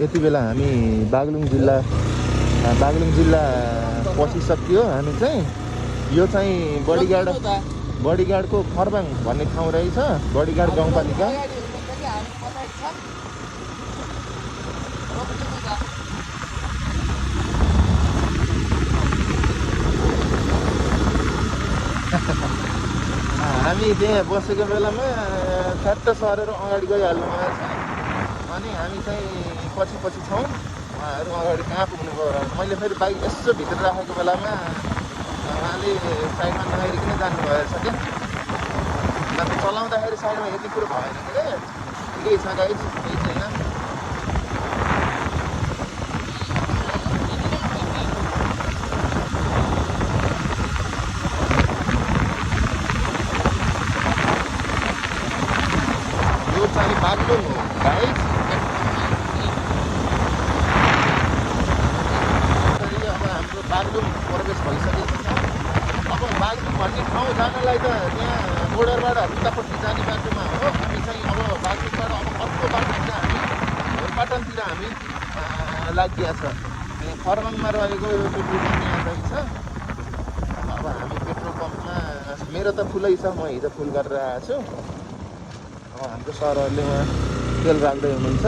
यति बेला हामी बागलुङ जिल्ला पसिसक्यो। हामी चाहिँ यो चाहिँ बडीगाडको खरबाङ भन्ने ठाउँ रहेछ। बडीगाड गाउँपालिका। हामी त्यहाँ बसेको बेलामा ठ्याट्ट सरेर अगाडि गइहाल्नु भएको छ। अनि हामी चाहिँ पछि छौँ, उहाँहरू अगाडि कहाँ पुग्नुभयो र मैले फेरि बाइक यसो भित्र राखेको बेलामा उहाँले साइडमा नहेरिकन जानुभएछ क्या। अन्त चलाउँदाखेरि साइडमा यति कुरो भएन कि ठिकै छ गाइस, केही छैन। यो चाहिँ बागलुङ हो गाइस। अब हाम्रो बागलुङ प्रवेश भइसकेको छ। अब बागलुङ भन्ने ठाउँ जानलाई त त्यहाँ बोर्डरबाट उतापट्टि जाने बाटोमा हो। हामी चाहिँ अब बागलुङबाट अब अर्को बाटोतिर हामी धोरपाटनतिर हामी लागिया छ। खरबाङमा रहेको पेट्रोल पम्प यहाँ रहेछ। अब हामी पेट्रोल पम्पमा मेरो त फुलै छ, म हिजो फुल गरेर आएको छु। अब हाम्रो सरहरूले उहाँ तेल राख्दै हुनुहुन्छ।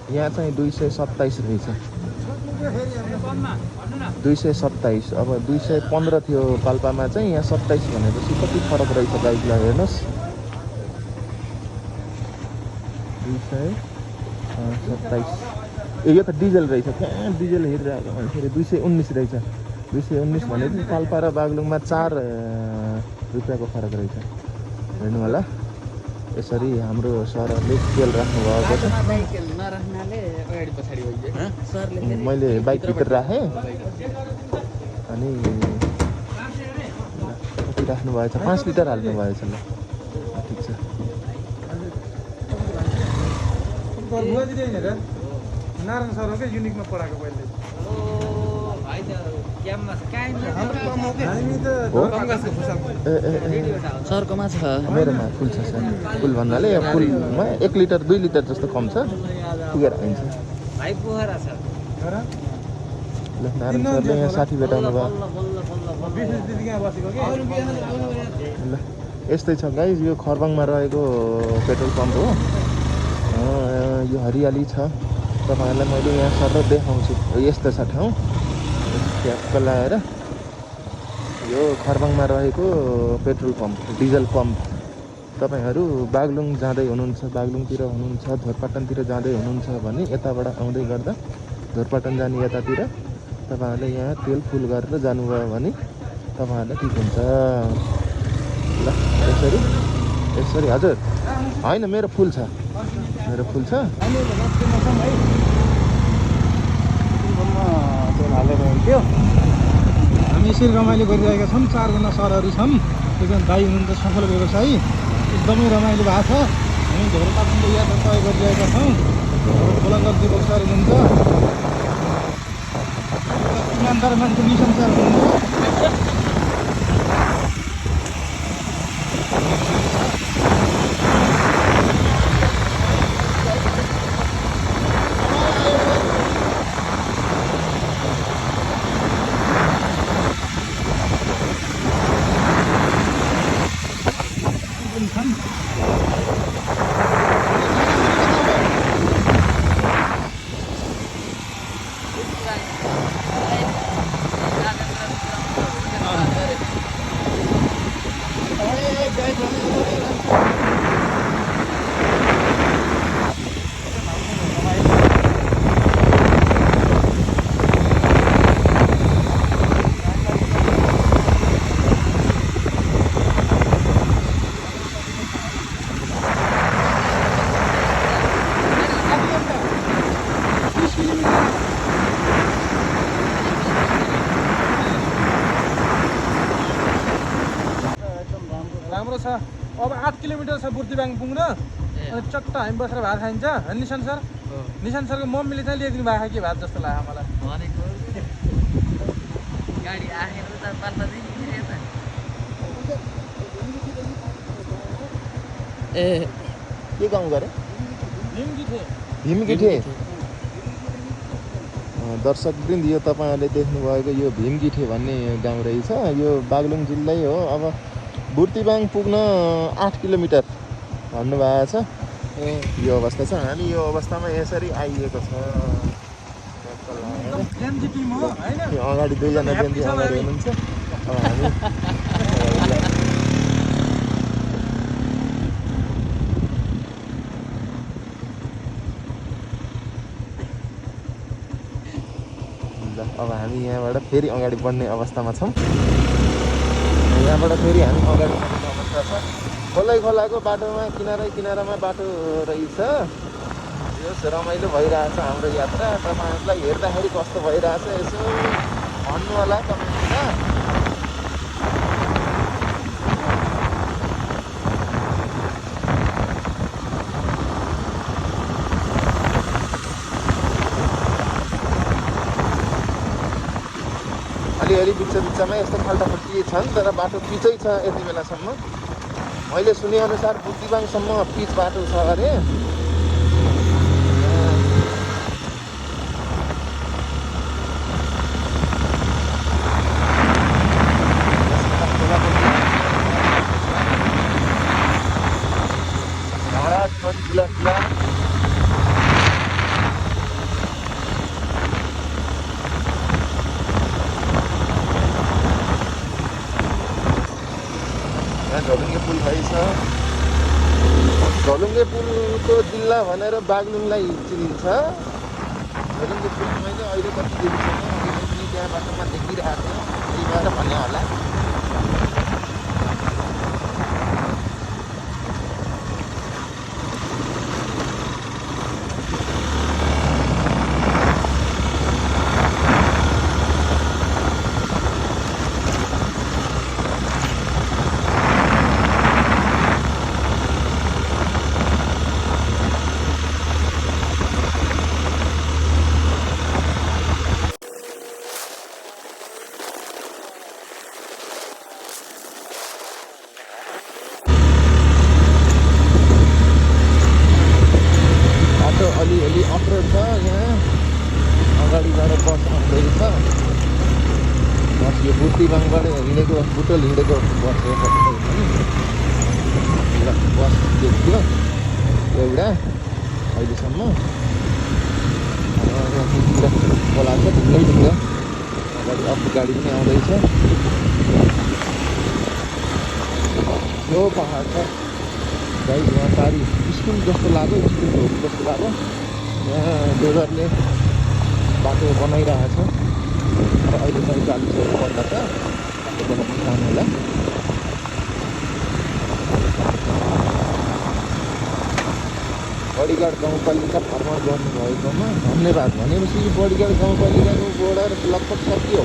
यहाँ चाहिँ 227 रहेछ, 227। अब 215 थियो पाल्पामा चाहिँ, यहाँ 27 भनेपछि कति फरक रहेछ गाइडलाई हेर्नुहोस्। 227। यो त डिजल रहेछ, कहाँ डिजल हेरिरहेको मान्छेले। 219 रहेछ। 219 भनेपछि पाल्पा र बागलुङमा 4 रुपियाँको फरक रहेछ। हेर्नु होला, यसरी हाम्रो सरहरूले तेल राख्नुभएको छ। मैले बाइकभित्र राखेँ अनि कति राख्नुभएछ, 5 लिटर हाल्नुभएछ। ल ठिक छ। नारायण सर हो क्या, युनिकमा पढाएको पहिले। सरकोमा छ, मेरोमा फुल छ सर। फुल भन्नाले फुलमा 1 लिटर 2 लिटर जस्तो कम छ, पुगेर आइन्छ। ल नारायण सरले यहाँ साथी भेटाउनु भयो। ल यस्तै छ गाइस, यो खरबाङमा रहेको पेट्रोल पम्प हो। यो हरियाली छ, तपाईँहरूलाई मैले यहाँ सर देखाउँछु। यस्तो छ ठाउँ, ट्याक्क लाएर यो खरबाङमा रहेको पेट्रोल पम्प, डिजल पम्प। तपाईँहरू बागलुङ जाँदै हुनुहुन्छ, बागलुङतिर हुनुहुन्छ, धोरपाटनतिर जाँदै हुनुहुन्छ भने यताबाट आउँदै गर्दा धोरपाटन जाने यतातिर तपाईँहरूले यहाँ तेल फुल गरेर जानुभयो भने तपाईँहरूलाई ठिक हुन्छ। ल यसरी हजुर होइन, मेरो फुल छ, मेरो फुल छ। हालेर हुन्थ्यो। हामी यसरी रमाइलो गरिरहेका छौँ। 4 जना सरहरू छौँ। एकजना दाइ हुनुहुन्छ सफल व्यवसायी, एकदमै रमाइलो भएको छ। हामी धोरपाटनको यात्रा तय गरिरहेका छौँ। खोलागर्दी सर हुनुहुन्छ, इमानदार मान्छे निशान सर हुनुहुन्छ। राम्रो छ। अब 8 किलोमिटर छ बुर्तिबाङ पुग्न। अनि चट्ट हामी बसेर भात खाइन्छ। निशान सर, निशान सरको मम्मीले चाहिँ ल्याइदिनु भएको के भात जस्तो लाग्यो मलाई। गाडी आएर त पाल्न दिने त। ए के गाउँ गरे? भीमगिठे दर्शकवृन्द यो तपाईँहरूले देख्नुभएको यो भीमगिठे भन्ने गाउँ रहेछ। यो बागलुङ जिल्लै हो। अब बुर्तिबाङ पुग्न 8 किलोमिटर भन्नुभएको छ। यो अवस्था छ। हामी यो अवस्थामा यसरी आइएको छ। यो अगाडि 2 जना बेन्दी अगाडि हुनुहुन्छ। अब हामी अब हामी यहाँबाट फेरि अगाडि बढ्ने अवस्थामा छौँ। यहाँबाट फेरि हामी अगाडि बढ्ने अवस्था छ। खोलाको बाटोमा किनारामा बाटो रहेछ। यो रमाइलो भइरहेछ हाम्रो यात्रा। तपाईँहरूलाई हेर्दाखेरि कस्तो भइरहेछ यसो भन्नु होला कमेन्टमा। अलिअलि बिचमा यस्तो खाल्टाखुल्टी छन्, तर बाटो पिचै छ यति बेलासम्म। मैले सुनेअनुसार बुर्तिबाङसम्म पिच बाटो छ अरे। झोलुङ्गे पुल भएछ। झोलुङ्गे पुलको जिल्ला भनेर बागलुङलाई चिनिन्छ। झोलुङ्गे पुल मैले अहिले कति दिनसम्म पनि त्यहाँ बाटोमा देखिरहेको थियो, त्यही भएर भन्ने होला। अलिअलि अप्रोड छ। यहाँ अगाडिबाट बस आउँदैछ। बस यो बुर्तिबाङबाट हिँडेको बुटोल हिँडेको बस हो। बस देखियो एउटा अहिलेसम्म। यहाँतिर खोला छ ढुङ्गै। अगाडि अर्को गाडी पनि आउँदैछ। यो पहाड छ गाइस। यहाँ पारी स्कुल जस्तो लाग्यो, स्कुल होम जस्तो लाग्यो। यहाँ लेबरले बाटो बनाइरहेछ। र अहिले चाहिँ 40 पर्दा छ बाटो बनाउने काम होला। बडीगाड गाउँपालिका भ्रमण गर्नुभएकोमा धन्यवाद। भनेपछि बडीगाड गाउँपालिकाको बोर्डर लगभग सकियो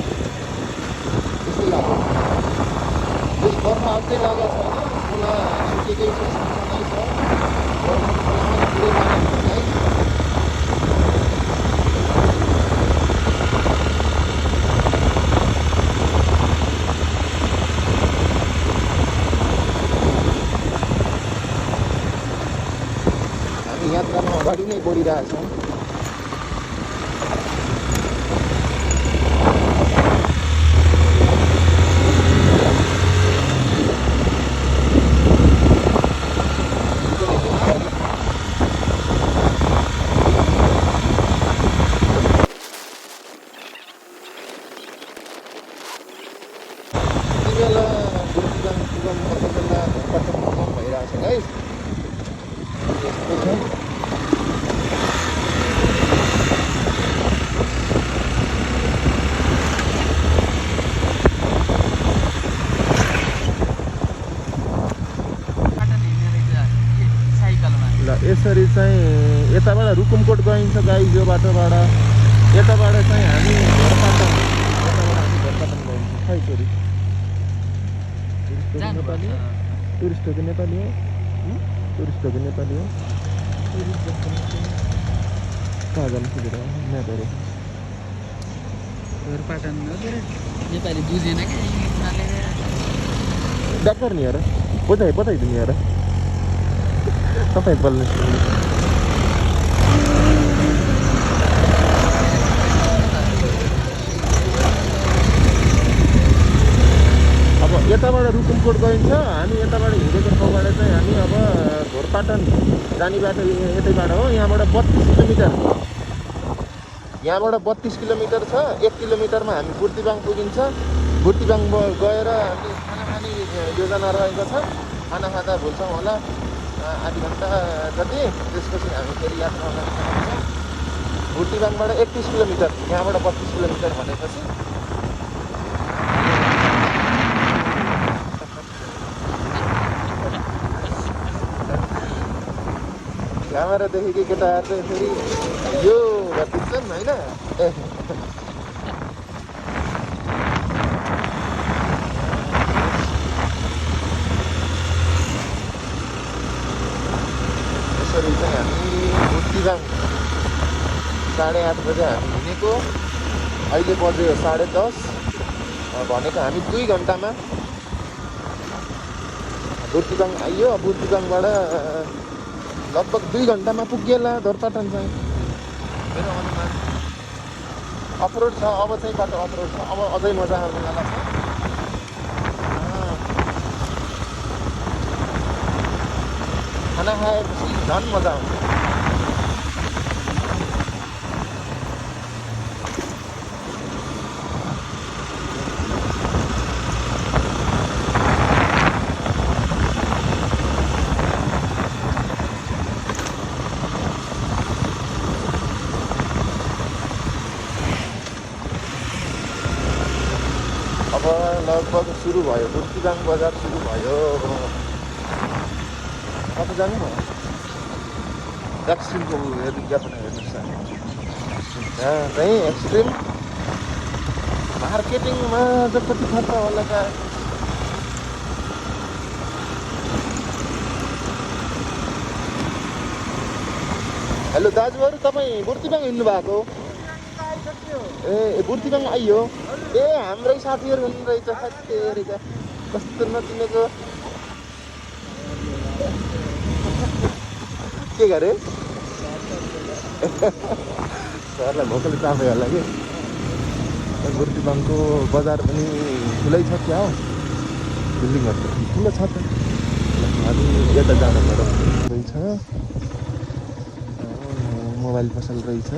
जस्तो लाग्यो। यस बर्खा अझै लागेको छैन। खोला सुकेकै छ, सँगसँगै छ। बर्खाको खोलामा पुरै पानी हुन्छ है। हामी यात्रामा अगाडि नै बढिरहेछौँ। भइरहेछ गाइस। यस्तो छ। ल यसरी चाहिँ यताबाट रुकुमकोट गइन्छ गाइस। यो बाटोबाट यताबाट चाहिँ हामी घरपाटन गइन्छ। खै छोरी टुरिस्टको नेपाली हो। टुरिस्टको नेपाली हो। कहाँ जानु खोजेर म्यापहरू घरपाटन नेपाली बुझेन क्या। डाक्टर नि हेर बताइदिनु हेर तपाईँ बोल्नु। यताबाट रुकुमकोट गइन्छ हामी यताबाट हिँडेको ठाउँबाट चाहिँ हामी अब घोरपाटन जाने बाटो यतैबाट हो यहाँबाट 32 किलोमिटर यहाँबाट 32 किलोमिटर छ 1 किलोमिटरमा हामी बुर्तिबाङ पुगिन्छ बुर्तिबाङ गएर हामी खाना खाने योजना रहेको छ खाना खाँदा भुल्छौँ होला आधी घन्टा जति त्यसपछि हामी फेरि यात्रा गर्न सक्छौँ बुर्तिबाङबाट 31 किलोमिटर यहाँबाट 32 किलोमिटर भनेपछि क्यामेरादेखि केटाहरू चाहिँ फेरि यो भनिदिन्छन् होइन यसरी चाहिँ हामी बुर्तिबाङ 8:30 बजे हामी हिँडेको अहिले बज्यो 10:30 भनेको हामी 2 घन्टामा बुर्तिबाङ आइयो बुर्तिबाङबाट लगभग 2 घन्टामा पुगेला घोरपाटन चाहिँ मेरो अनुमान अफरोड छ अब चाहिँ बाटो अफरोड छ अब अझै मजा आउनेवाला छ खाना खाएपछि झन् मजा आउँछ अब लगभग सुरु भयो बुर्तिबाङ बजार सुरु भयो कता जानु भयो एक्सट्रिमको विज्ञापन हेर्नुहोस् यहाँ चाहिँ एक्सट्रिम मार्केटिङमा चाहिँ कति खर्च होला त हेलो दाजुहरू तपाईँ बुर्तिबाङ हिँड्नु भएको ए बुर्तिबाङ आइयो ए हाम्रै साथीहरू हुनु रहेछ साथीहरू कस्तो नचिनेको के गरे सरलाई भोकले चापे होला कि बुर्तिबाङको बजार पनि ठुलै छ क्या हो बिल्डिङहरू ठुलो छ त हामी यता जानु पर्यो रहेछ मोबाइल पसल रहेछ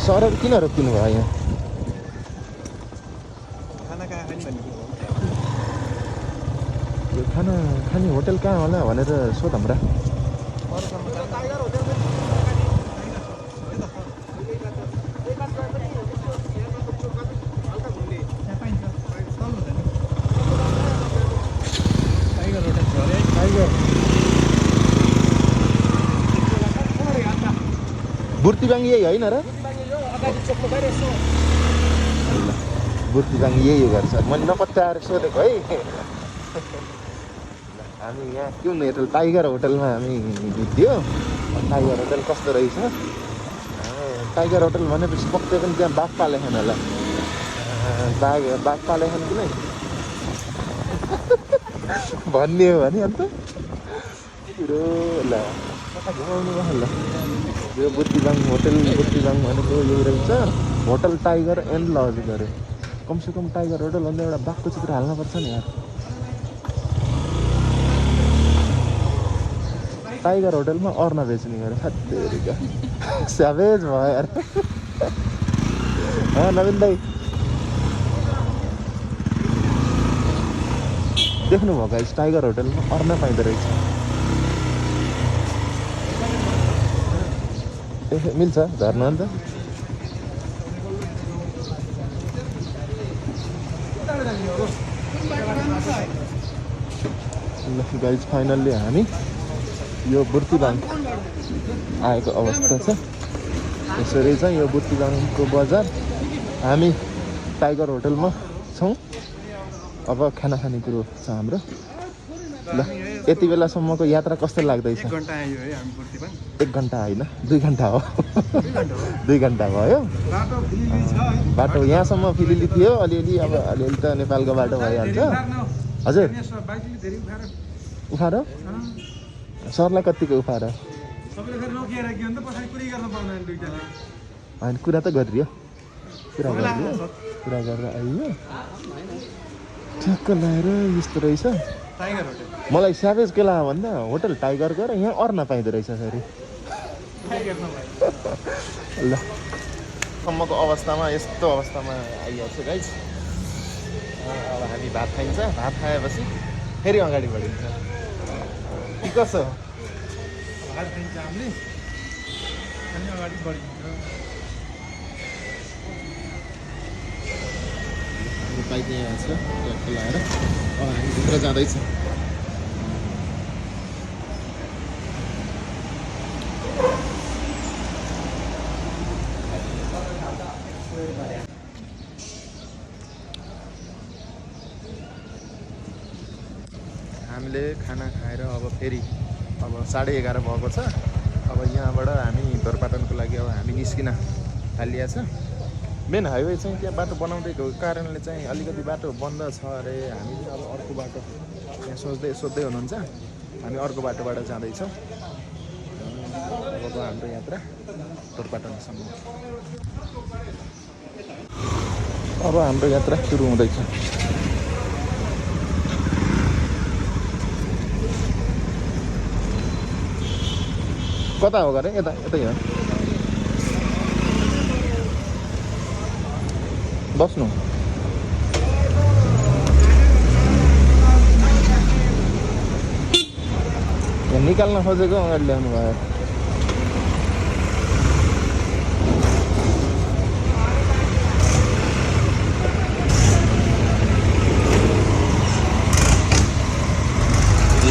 सरहरू किन रोकिनु भयो यहाँ यो खाना खाने होटल कहाँ होला भनेर सोध हाम्रा बुर्तिबाङ यही होइन र बुर्तिबाङ यही गर्छ मैले नपत्याएर सोधेको है हामी यहाँ कुन होटल टाइगर होटलमा हामी भेट्यो टाइगर होटल कस्तो रहेछ टाइगर होटल भनेपछि पक्कै पनि त्यहाँ बाघ पालेखन होला बाघ पालेखन कि नै भन्ने हो भने अन्त कुरो ल कता घुमाउनु भयो ल यो बुर्तिबाङ होटल बुर्तिबाङ भनेको यो रहेछ होटल टाइगर एन्ड लज गरे कमसेकम टाइगर होटल अन्त एउटा बाघको चित्र हाल्नुपर्छ नि यार टाइगर होटलमा अर्ना बेच्ने गरे साथीहरूका स्याभेज भयो यार नवीन दाई देख्नुभयो गाइस टाइगर होटलमा अर्ना पाइँदो रहेछ मिल्छ झर्न अन्त गाइज फाइनल्ली हामी यो बुर्तिबाङ आएको अवस्था छ यसरी चाहिँ यो बुर्तिबाङको बजार हामी टाइगर होटलमा छौँ अब खाना खाने कुरो छ हाम्रो ल यति बेलासम्मको यात्रा कस्तो लाग्दैछ 1 घन्टा आयो है हामी बुर्तिबाङ 1 घन्टा होइन 2 घन्टा हो 2 घन्टा भयो बाटो यहाँसम्म फिलिली थियो अलिअलि अब अलिअलि त नेपालको बाटो भइहाल्छ हजुर उफारो सरलाई कतिको उफारो होइन कुरा त गरियो कुरा गरेर आइयो ठ्याक्क लगाएर यस्तो रहेछ। टाइगर होटल मलाई स्याभेज के लाग्यो भन्दा होटल टाइगर गएर यहाँ अर्न पाइँदो रहेछ फेरि। ल सम्मको अवस्थामा यस्तो अवस्थामा आइहाल्छ गाइस। अब हामी भात खाइन्छ, भात खाएपछि फेरि अगाडि बढिन्छ। के कसो भात खाइन्छ हामीले अनि अगाडि बढिन्छ। बाइक यहाँ छ ट्याक्क लगाएर अब हामी भित्र जाँदैछ। हामीले खाना खाएर अब फेरि अब 11:30 भएको छ। अब यहाँबाट हामी धोरपाटनको लागि अब हामी निस्किन थालिया छ। मेन हाइवे चाहिँ त्यहाँ बाटो बनाउँदैको कारणले चाहिँ अलिकति बाटो बन्द छ अरे। हामी चाहिँ अब अर्को बाटो यहाँ सोध्दै हुनुहुन्छ। हामी अर्को बाटोबाट जाँदैछौँ। अब हाम्रो यात्रा धोरपाटनसम्म। अब हाम्रो यात्रा सुरु हुँदैछ। कता हो गरे? यतै हो। बस्नु यहाँ निकाल्न खोजेको अगाडि ल्याउनु भयो।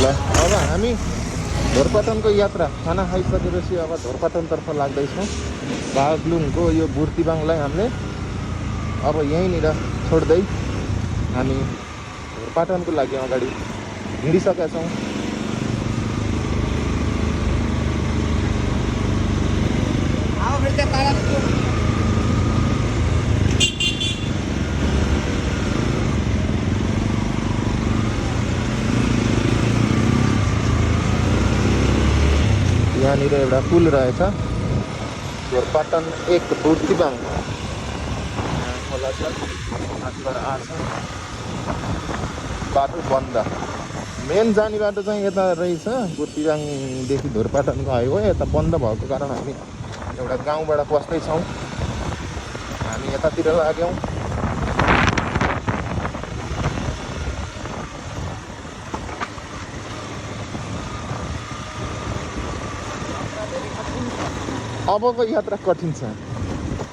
ल अब हामी धोरपाटनको यात्रा खाना खाइसकेपछि अब धोरपाटनतर्फ लाग्दैछौँ। बागलुङको यो बुर्तिबाङलाई हामीले अब यहीँनिर छोड्दै हामी धोरपाटनको लागि अगाडि हिँडिसकेका छौँ। यहाँनिर एउटा पुल रहेछ धोरपाटन 1 बुर्तिबाङ खोला छ। माथिबाट आछ बाटो बन्द। मेन जाने बाटो चाहिँ यता रहेछ बुर्तिबाङदेखि धोरपाटनको हाइवे। यता बन्द भएको कारण हामी एउटा गाउँबाट पस्दैछौँ। हामी यतातिर लाग्यौँ। अबको यात्रा कठिन छ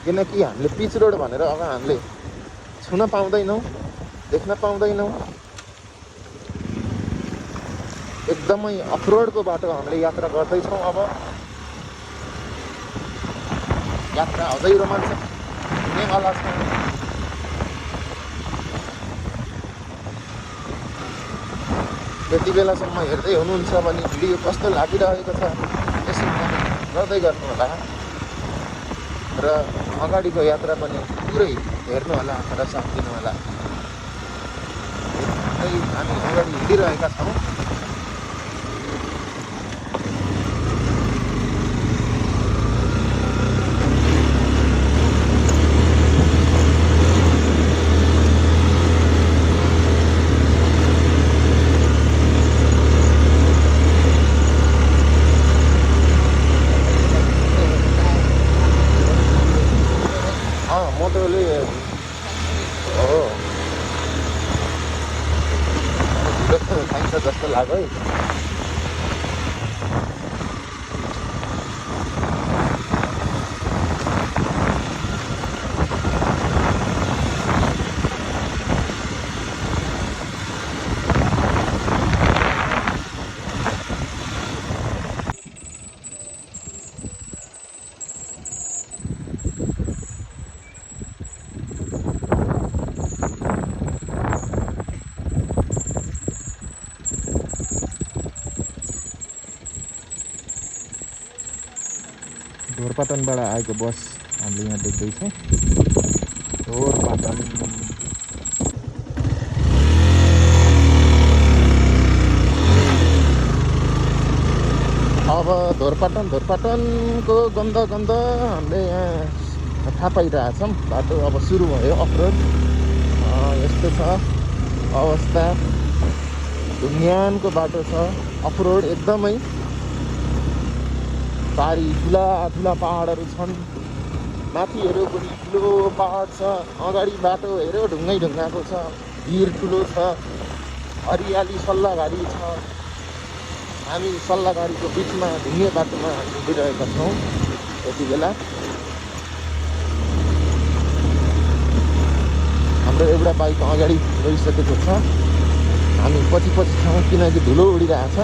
किनकि हामीले पिच रोड भनेर अब हामीले छुन पाउँदैनौँ, देख्न पाउँदैनौँ। एकदमै अफरोडको बाटो हामीले यात्रा गर्दैछौँ। अब यात्रा अझै रोमाञ्चक हुनेवाला छ। यति बेलासम्म हेर्दै हुनुहुन्छ भने भिडियो कस्तो लागिरहेको छ यसो गर्दै गर्नु होला र अगाडिको यात्रा पनि पुरै हेर्नु होला र साथ दिनु होला। हामी अगाडि हिँडिरहेका छौँ। मोटोले हो खाइन्छ जस्तो लाग्यो है। धोरपाटनबाट आएको बस हामीले यहाँ देख्दैछौँ। धोरपाटन अब धोरपाटनको गन्ध हामीले यहाँ थाहा पाइरहेछौँ बाटो अब सुरु भयो अफरोड यस्तो छ अवस्था ढुङ्ग्यानको बाटो छ अफरोड एकदमै पारी ठुला ठुला पहाडहरू छन् माथि हेऱ्यो पनि ठुलो पहाड छ अगाडि बाटो हेऱ्यो ढुङ्गै ढुङ्गाको छ भिर ठुलो छ हरियाली सल्लाहघारी छ हामी सल्लाहघारीको बिचमा ढुङ्गे बाटोमा हिँडिरहेका छौँ यति बेला हाम्रो एउटा बाइक अगाडि गइसकेको छ हामी पछि छौँ किनकि धुलो उडिरहेछ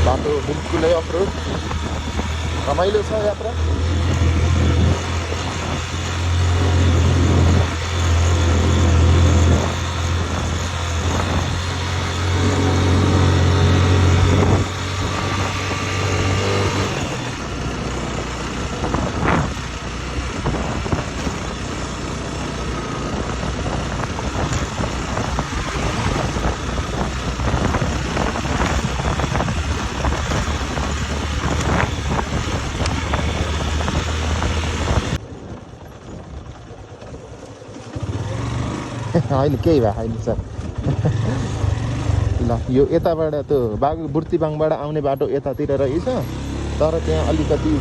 बाटो बिल्कुलै अफरोड रमाइलो छ यात्रा अहिले केही भए होइन सर ल यो यताबाट त्यो बुर्तिबाङबाट आउने बाटो यतातिर रहेछ तर त्यहाँ अलिकति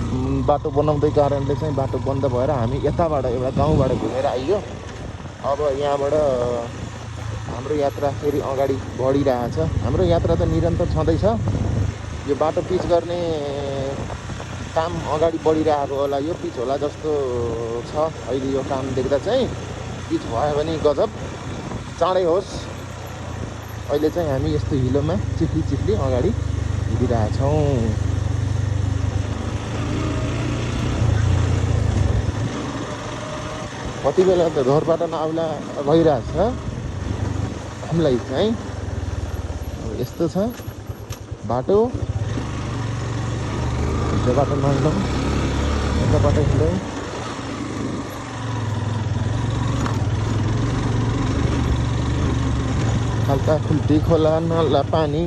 बाटो बनाउँदै कारणले चाहिँ बाटो बन्द भएर हामी यताबाट एउटा गाउँबाट घुमेर आइयो अब यहाँबाट हाम्रो यात्रा फेरि अगाडि बढिरहेछ हाम्रो यात्रा त निरन्तर छँदैछ यो बाटो पिच गर्ने काम अगाडि बढिरहेको होला यो पिच होला जस्तो छ अहिले यो काम देख्दा चाहिँ पिच भयो भने गजब चाँडै होस् अहिले चाहिँ हामी यस्तो हिलोमा चिप्ली अगाडि हिँडिरहेछौँ कति बेला त घरबाट नआउला भइरहेछ हामीलाई चाहिँ यस्तो छ बाटो त्यो बाटो नहिँडौँ यता बाटो हिँडौँ खाल्टा खुल्टी खोला नाला पानी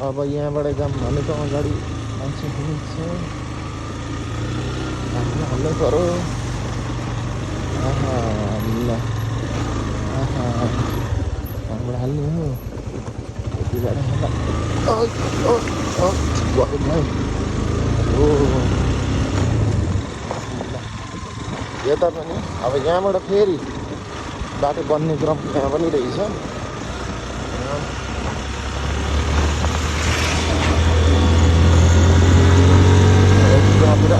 अब यहाँबाट जाऊँ भनेको अगाडि मान्छे हुनुहुन्छ हाल्नै पऱ्यो ल हाम्रो हाल्ने हो यतिबाट यता पनि अब यहाँबाट फेरि बाटो बन्ने क्रम यहाँ पनि रहेछ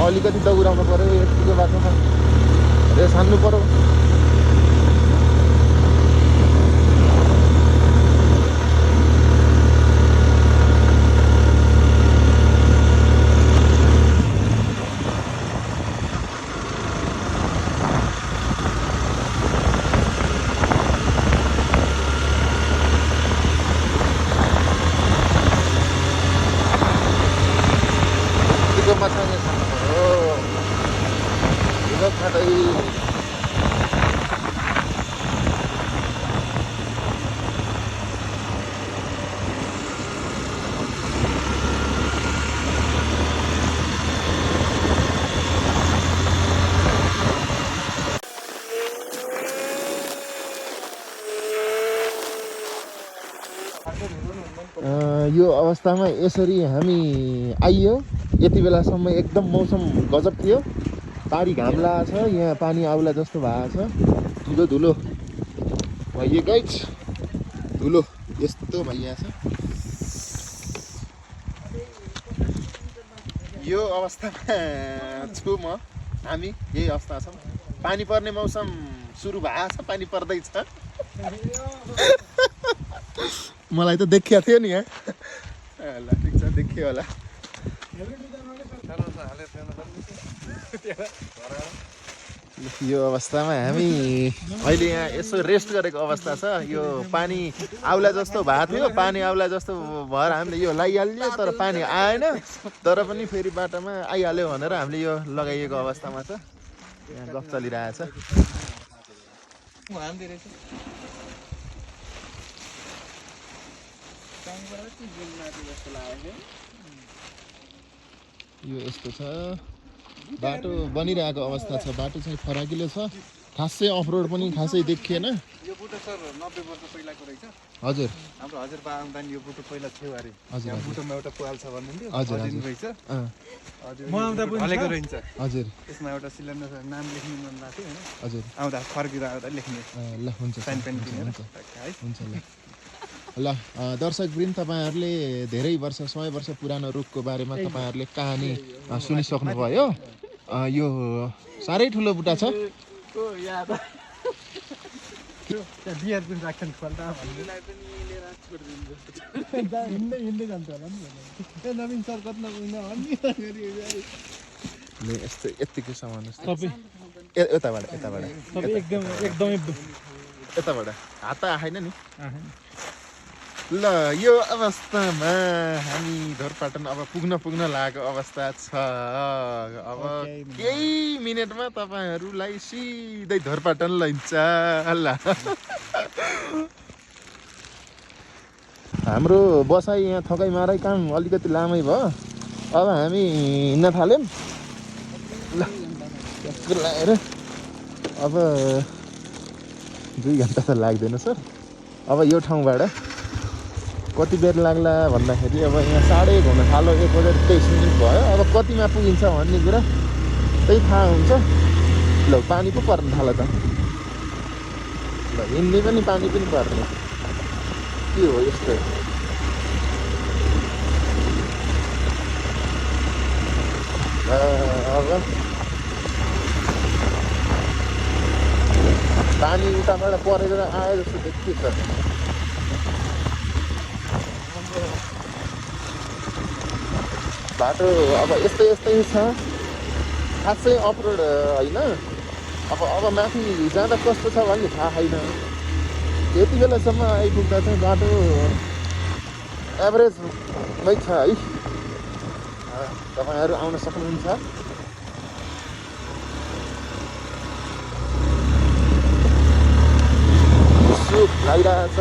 अलिकति दौडाउनु पऱ्यो यतिको बाटोमा रेस हान्नु पऱ्यो माछाले खानु पऱ्यो खाँदै यो अवस्थामा यसरी हामी आइयो यति बेलासम्म एकदम मौसम गजब थियो पारी घाम लागेको छ यहाँ पानी आउला जस्तो भएको छ धुलो धुलो भइएको धुलो यस्तो भइएको छ यो अवस्थामा छु म हामी यही अवस्था छौँ पानी पर्ने मौसम सुरु भएको छ पानी पर्दैछ मलाई त देखिया थियो नि यहाँ ल ठिक छ देखियो होला यो अवस्थामा हामी अहिले यहाँ यसो रेस्ट गरेको अवस्था छ यो पानी आउला जस्तो भएको थियो पानी आउला जस्तो भएर हामीले यो लगाइहाल्यो तर पानी आएन तर पनि फेरि बाटोमा आइहाल्यो भनेर हामीले यो लगाइएको अवस्थामा छ यहाँ गफ चलिरहेछ हान्दै रहेछ यो यस्तो छ बाटो बनिरहेको अवस्था छ बाटो चाहिँ फराकिलो छ खासै अफरोड पनि खासै देखिएन यो बुटो सर 90 वर्ष पहिलाको रहेछ हजुर हाम्रो हजुरबा आउँदा नि यो बुटो पहिला थियो अरे हजुर, यहाँ हजुर। बुटोमा एउटा पुवाल छ भन्नुहुन्थ्यो हजुर, अझै नि हजुर। रहेछ हजुर म आउँदा पनि ढलेको छ? रहन्छ हजुर त्यसमा एउटा सिलिन्डर नाम लेख्नु मन लाग्थ्यो हैन हजुर आउँदा फर्किँदा आउँदा लेख्ने ल हुन्छ साइन पेन हुन्छ, किनेर हुन्छ है हुन्छ ल ल दर्शकवृन्द तपाईँहरूले धेरै वर्ष 100 वर्ष पुरानो रुखको बारेमा तपाईँहरूले कहानी सुनिसक्नुभयो यो साह्रै ठुलो बुट्टा छ त्यहाँ बियर पनि राख्छन् खोल्टा हामीलाई पनि यिनले रात छोडिदिन्छ हिँड्दै हिँड्दै जान्छ होला नि ए नवीन सर कति नपुग्ने ल यस्तो यत्तिकै सामान तपाईँ यताबाट तपाईँ एकदमै यताबाट हात त आएन नि ल यो अवस्थामा हामी धोरपाटन अब पुग्न लागेको अवस्था छ अब केही मिनटमा तपाईँहरूलाई सिधै धोरपाटन लैन्छ ल हाम्रो बसाइ यहाँ थकाइ माराइ काम अलिकति लामै भयो अब हामी हिँड्न थाल्यौँ ल ट्याक्क लगाएर अब 2 घन्टा त लाग्दैन सर अब यो ठाउँबाट कति बेर लाग्ला भन्दाखेरि अब यहाँ 1:30 हुन थाल्यो 1:23 भयो अब कतिमा पुगिन्छ भन्ने कुरा त्यही थाहा हुन्छ ल पानी पो पर्न थाल्यो त ल हिँड्ने पनि पानी पनि पर्ने के हो यस्तो अब पानी उताबाट परेर आयो जस्तो देखिन्छ बाटो अब यस्तै छ खासै अफरोड होइन अब माथि जाँदा कस्तो छ भन्ने थाहा छैन यति बेलासम्म आइपुग्दा चाहिँ बाटो एभरेजमै छ है तपाईँहरू आउन सक्नुहुन्छ सुख लागिरहेछ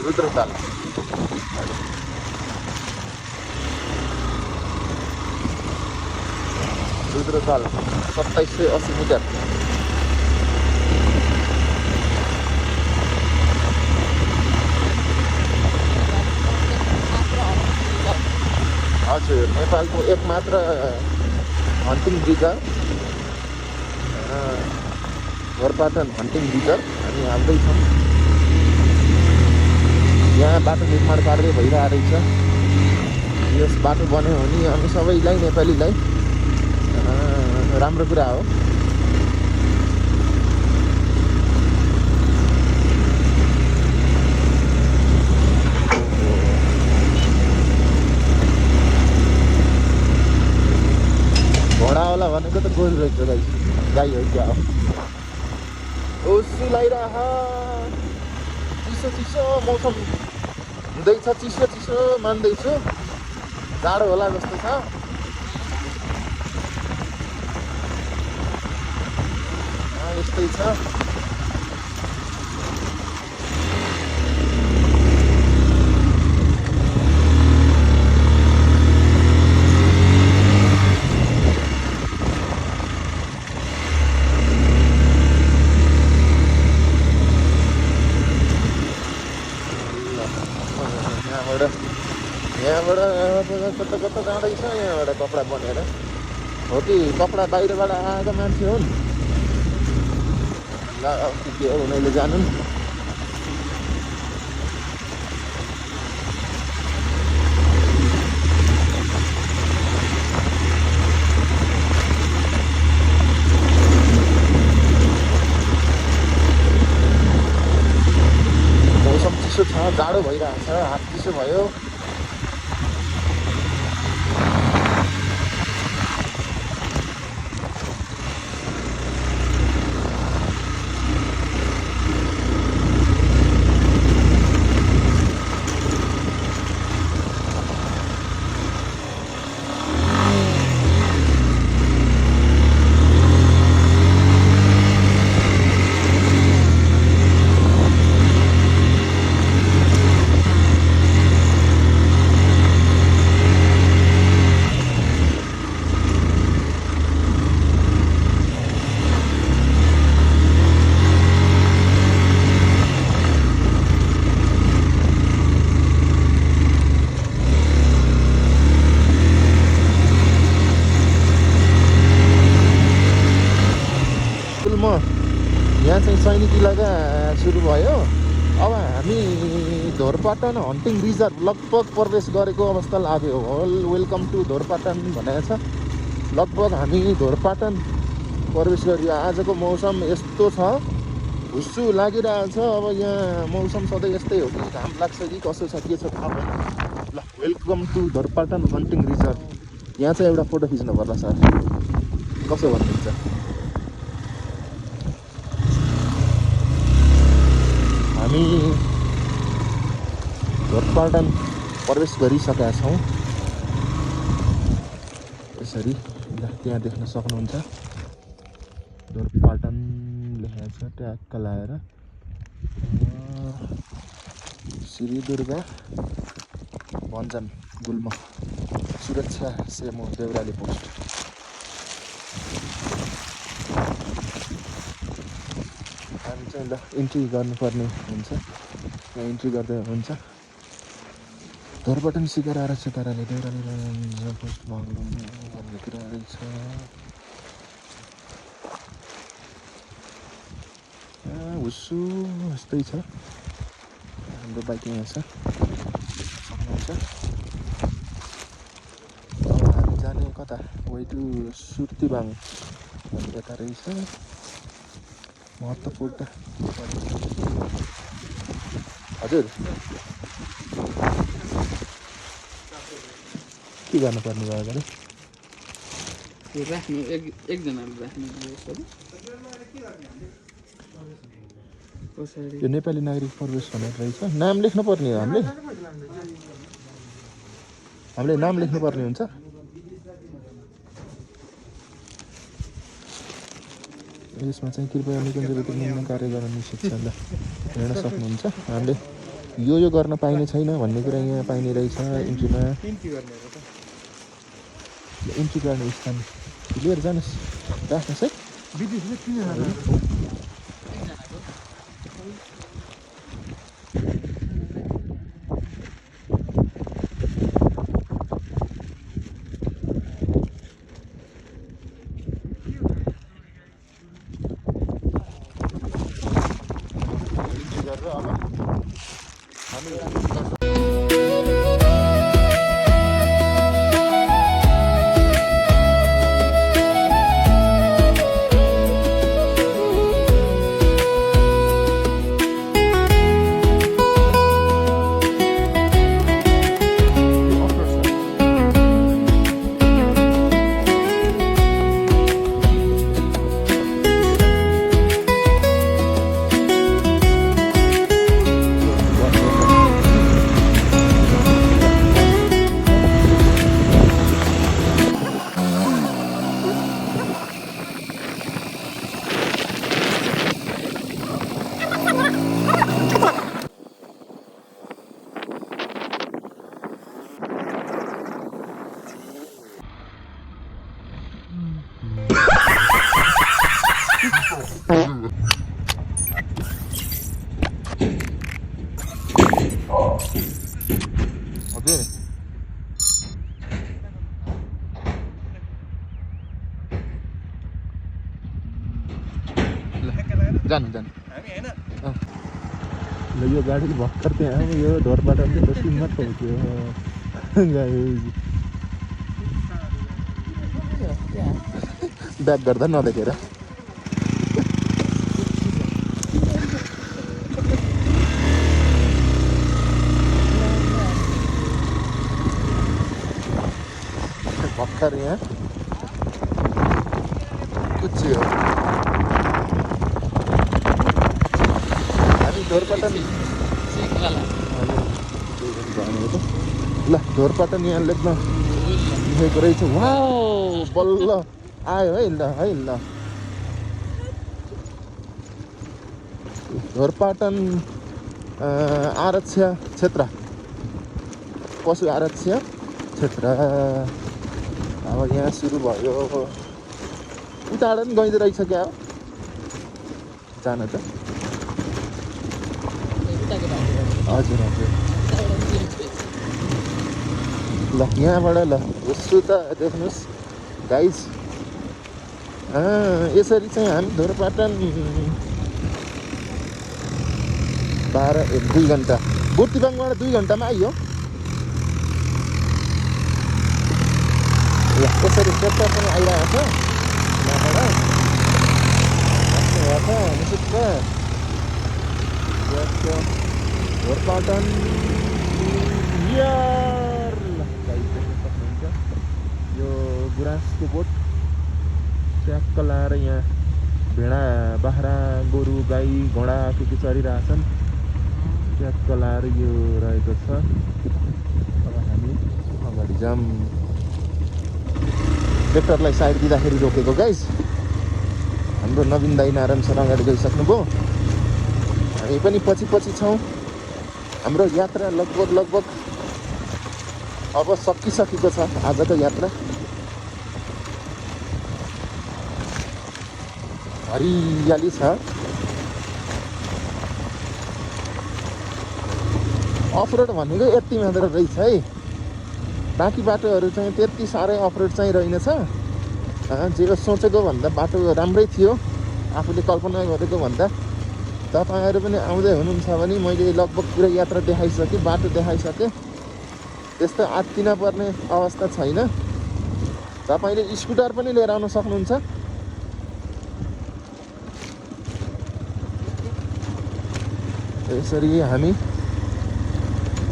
रुद्रताल रुद्रताल 2780 मिटर हजुर नेपालको एकमात्र hunting reserve Dhorpatan hunting reserve हामी आउँदैछौँ यहाँ बाटो निर्माण कार्य भइरहेको रहेछ यस बाटो बन्यो भने हामी सबैलाई नेपालीलाई राम्रो कुरा हो घोडावाला भनेको त गोरु रहेछ गाई हो क्या हो ओसु लगाइरह चिसो मौसम हुँदैछ चिसो मान्दैछु जाडो होला जस्तो छ यस्तै छ यहाँबाट कता जाँदैछ यहाँबाट कपडा बनेर हो कि कपडा बाहिरबाट आएका मान्छे हुन् ल के हो उनीहरूले जानुन् मौसम चिसो छ जाडो भइरहेको छ, हात चिसो भयो। यहाँ चाहिँ सैनिक इलाका सुरु भयो। अब हामी धोरपाटन हन्टिङ रिजर्भ लगभग प्रवेश गरेको अवस्था लाग्यो। वेलकम टु धोरपाटन भनेको छ। लगभग हामी धोरपाटन प्रवेश गरियो। आजको मौसम यस्तो छ, हुस्सु लागिरहेछ। अब यहाँ मौसम सधैँ यस्तै हो कि घाम लाग्छ कि कसो छ के छ थाहा भएन। ल welcome to Dhorpatan hunting reserve. यहाँ चाहिँ एउटा फोटो खिच्नु पर्ला सर, कसो भन्नुहुन्छ? हामी धोरपाटन प्रवेश गरिसकेका छौँ। यसरी त्यहाँ देख्न सक्नुहुन्छ धोरपाटन लेखेको छ ट्याक्क लाएर। श्री दुर्गा भञ्जन गुल्म सुरक्षा सेमो देउराली पोस्ट। हामी चाहिँ ल इन्ट्री गर्नुपर्ने हुन्छ। यहाँ इन्ट्री गर्दै हुन्छ। धोरपाटन शिखर आरक्ष कार्यालय देउराली पोस्ट बाग्लुङ भन्ने कुरा रहेछ। हुस्सु यस्तै छ। हाम्रो बाइक यहाँ छ, सक्नुहुन्छ। अब हामी जाने कता? वे टु सुर्तिबाङ भन्ने यता रहेछ। महत्त्वपूर्ण हजुर के गर्नुपर्ने भयो भने राख्नु एकजनाले राख्नु पछाडि यो नेपाली नागरिक प्रवेश भनेर रहेछ। नाम लेख्नुपर्ने हो। हामीले नाम लेख्नुपर्ने हुन्छ। यसमा चाहिँ कृपया निकुञ्जभित्र निम्न कार्य गर्न निषेध छ। ल हेर्न सक्नुहुन्छ। हामीले यो गर्न पाइने छैन भन्ने कुरा यहाँ पाइने रहेछ। इन्ट्रीमा इन्ट्री गर्ने स्थान लिएर जानुहोस्, राख्नुहोस् है। जानु ल यो गाडी भर्खर त्यहाँ अब यो धोरपाटन चाहिँ दक्षिण मात्र हो त्यो ब्याक गर्दा नदेखेर भर्खर यहाँ कुछ हो हामी ढोरपाटन ल ढोरपाटन यहाँ लेख्न लेखेको रहेछ वाउ बल्ल आयो है ल ढोरपाटन आरक्ष क्षेत्र पशु आरक्ष क्षेत्र अब यहाँ सुरु भयो उताबाट पनि गइँदो रहेछ क्या हो जान त हजुर ल यहाँबाट ल यसो त देख्नुहोस् गाइज यसरी चाहिँ हामी ढोरपाटन 2 घन्टा बुर्तिबाङबाट 2 घन्टामा आइयो ल यसरी ट्र्याक्टर पनि आइरहेको छ ढोरपाटन यो गुराँसको बोट ट्याक्क लाएर यहाँ भेडा बाख्रा गोरु गाई घोडा के चरिरहेछन् ट्याक्क लाएर यो रहेको छ अब हामी अगाडि जाम ट्र्याक्टरलाई साइड दिँदाखेरि रोकेको गाइस हाम्रो नवीन दाइ नारायण सर अगाडि गइसक्नुभयो हामी पनि पछि छौँ हाम्रो यात्रा लगभग अब सकिसकेको छ आजको यात्रा हरियाली छ अफरोड भनेको यति मात्र रहेछ है बाँकी बाटोहरू चाहिँ त्यति साह्रै अफरोड चाहिँ रहेनछ जे सोचेको भन्दा बाटो राम्रै थियो आफूले कल्पना गरेको भन्दा तपाईँहरू पनि आउँदै हुनुहुन्छ भने मैले लगभग पुरै यात्रा देखाइसकेँ बाटो देखाइसकेँ त्यस्तो आत्तिन पर्ने अवस्था छैन तपाईँले स्कुटर पनि लिएर आउन सक्नुहुन्छ यसरी हामी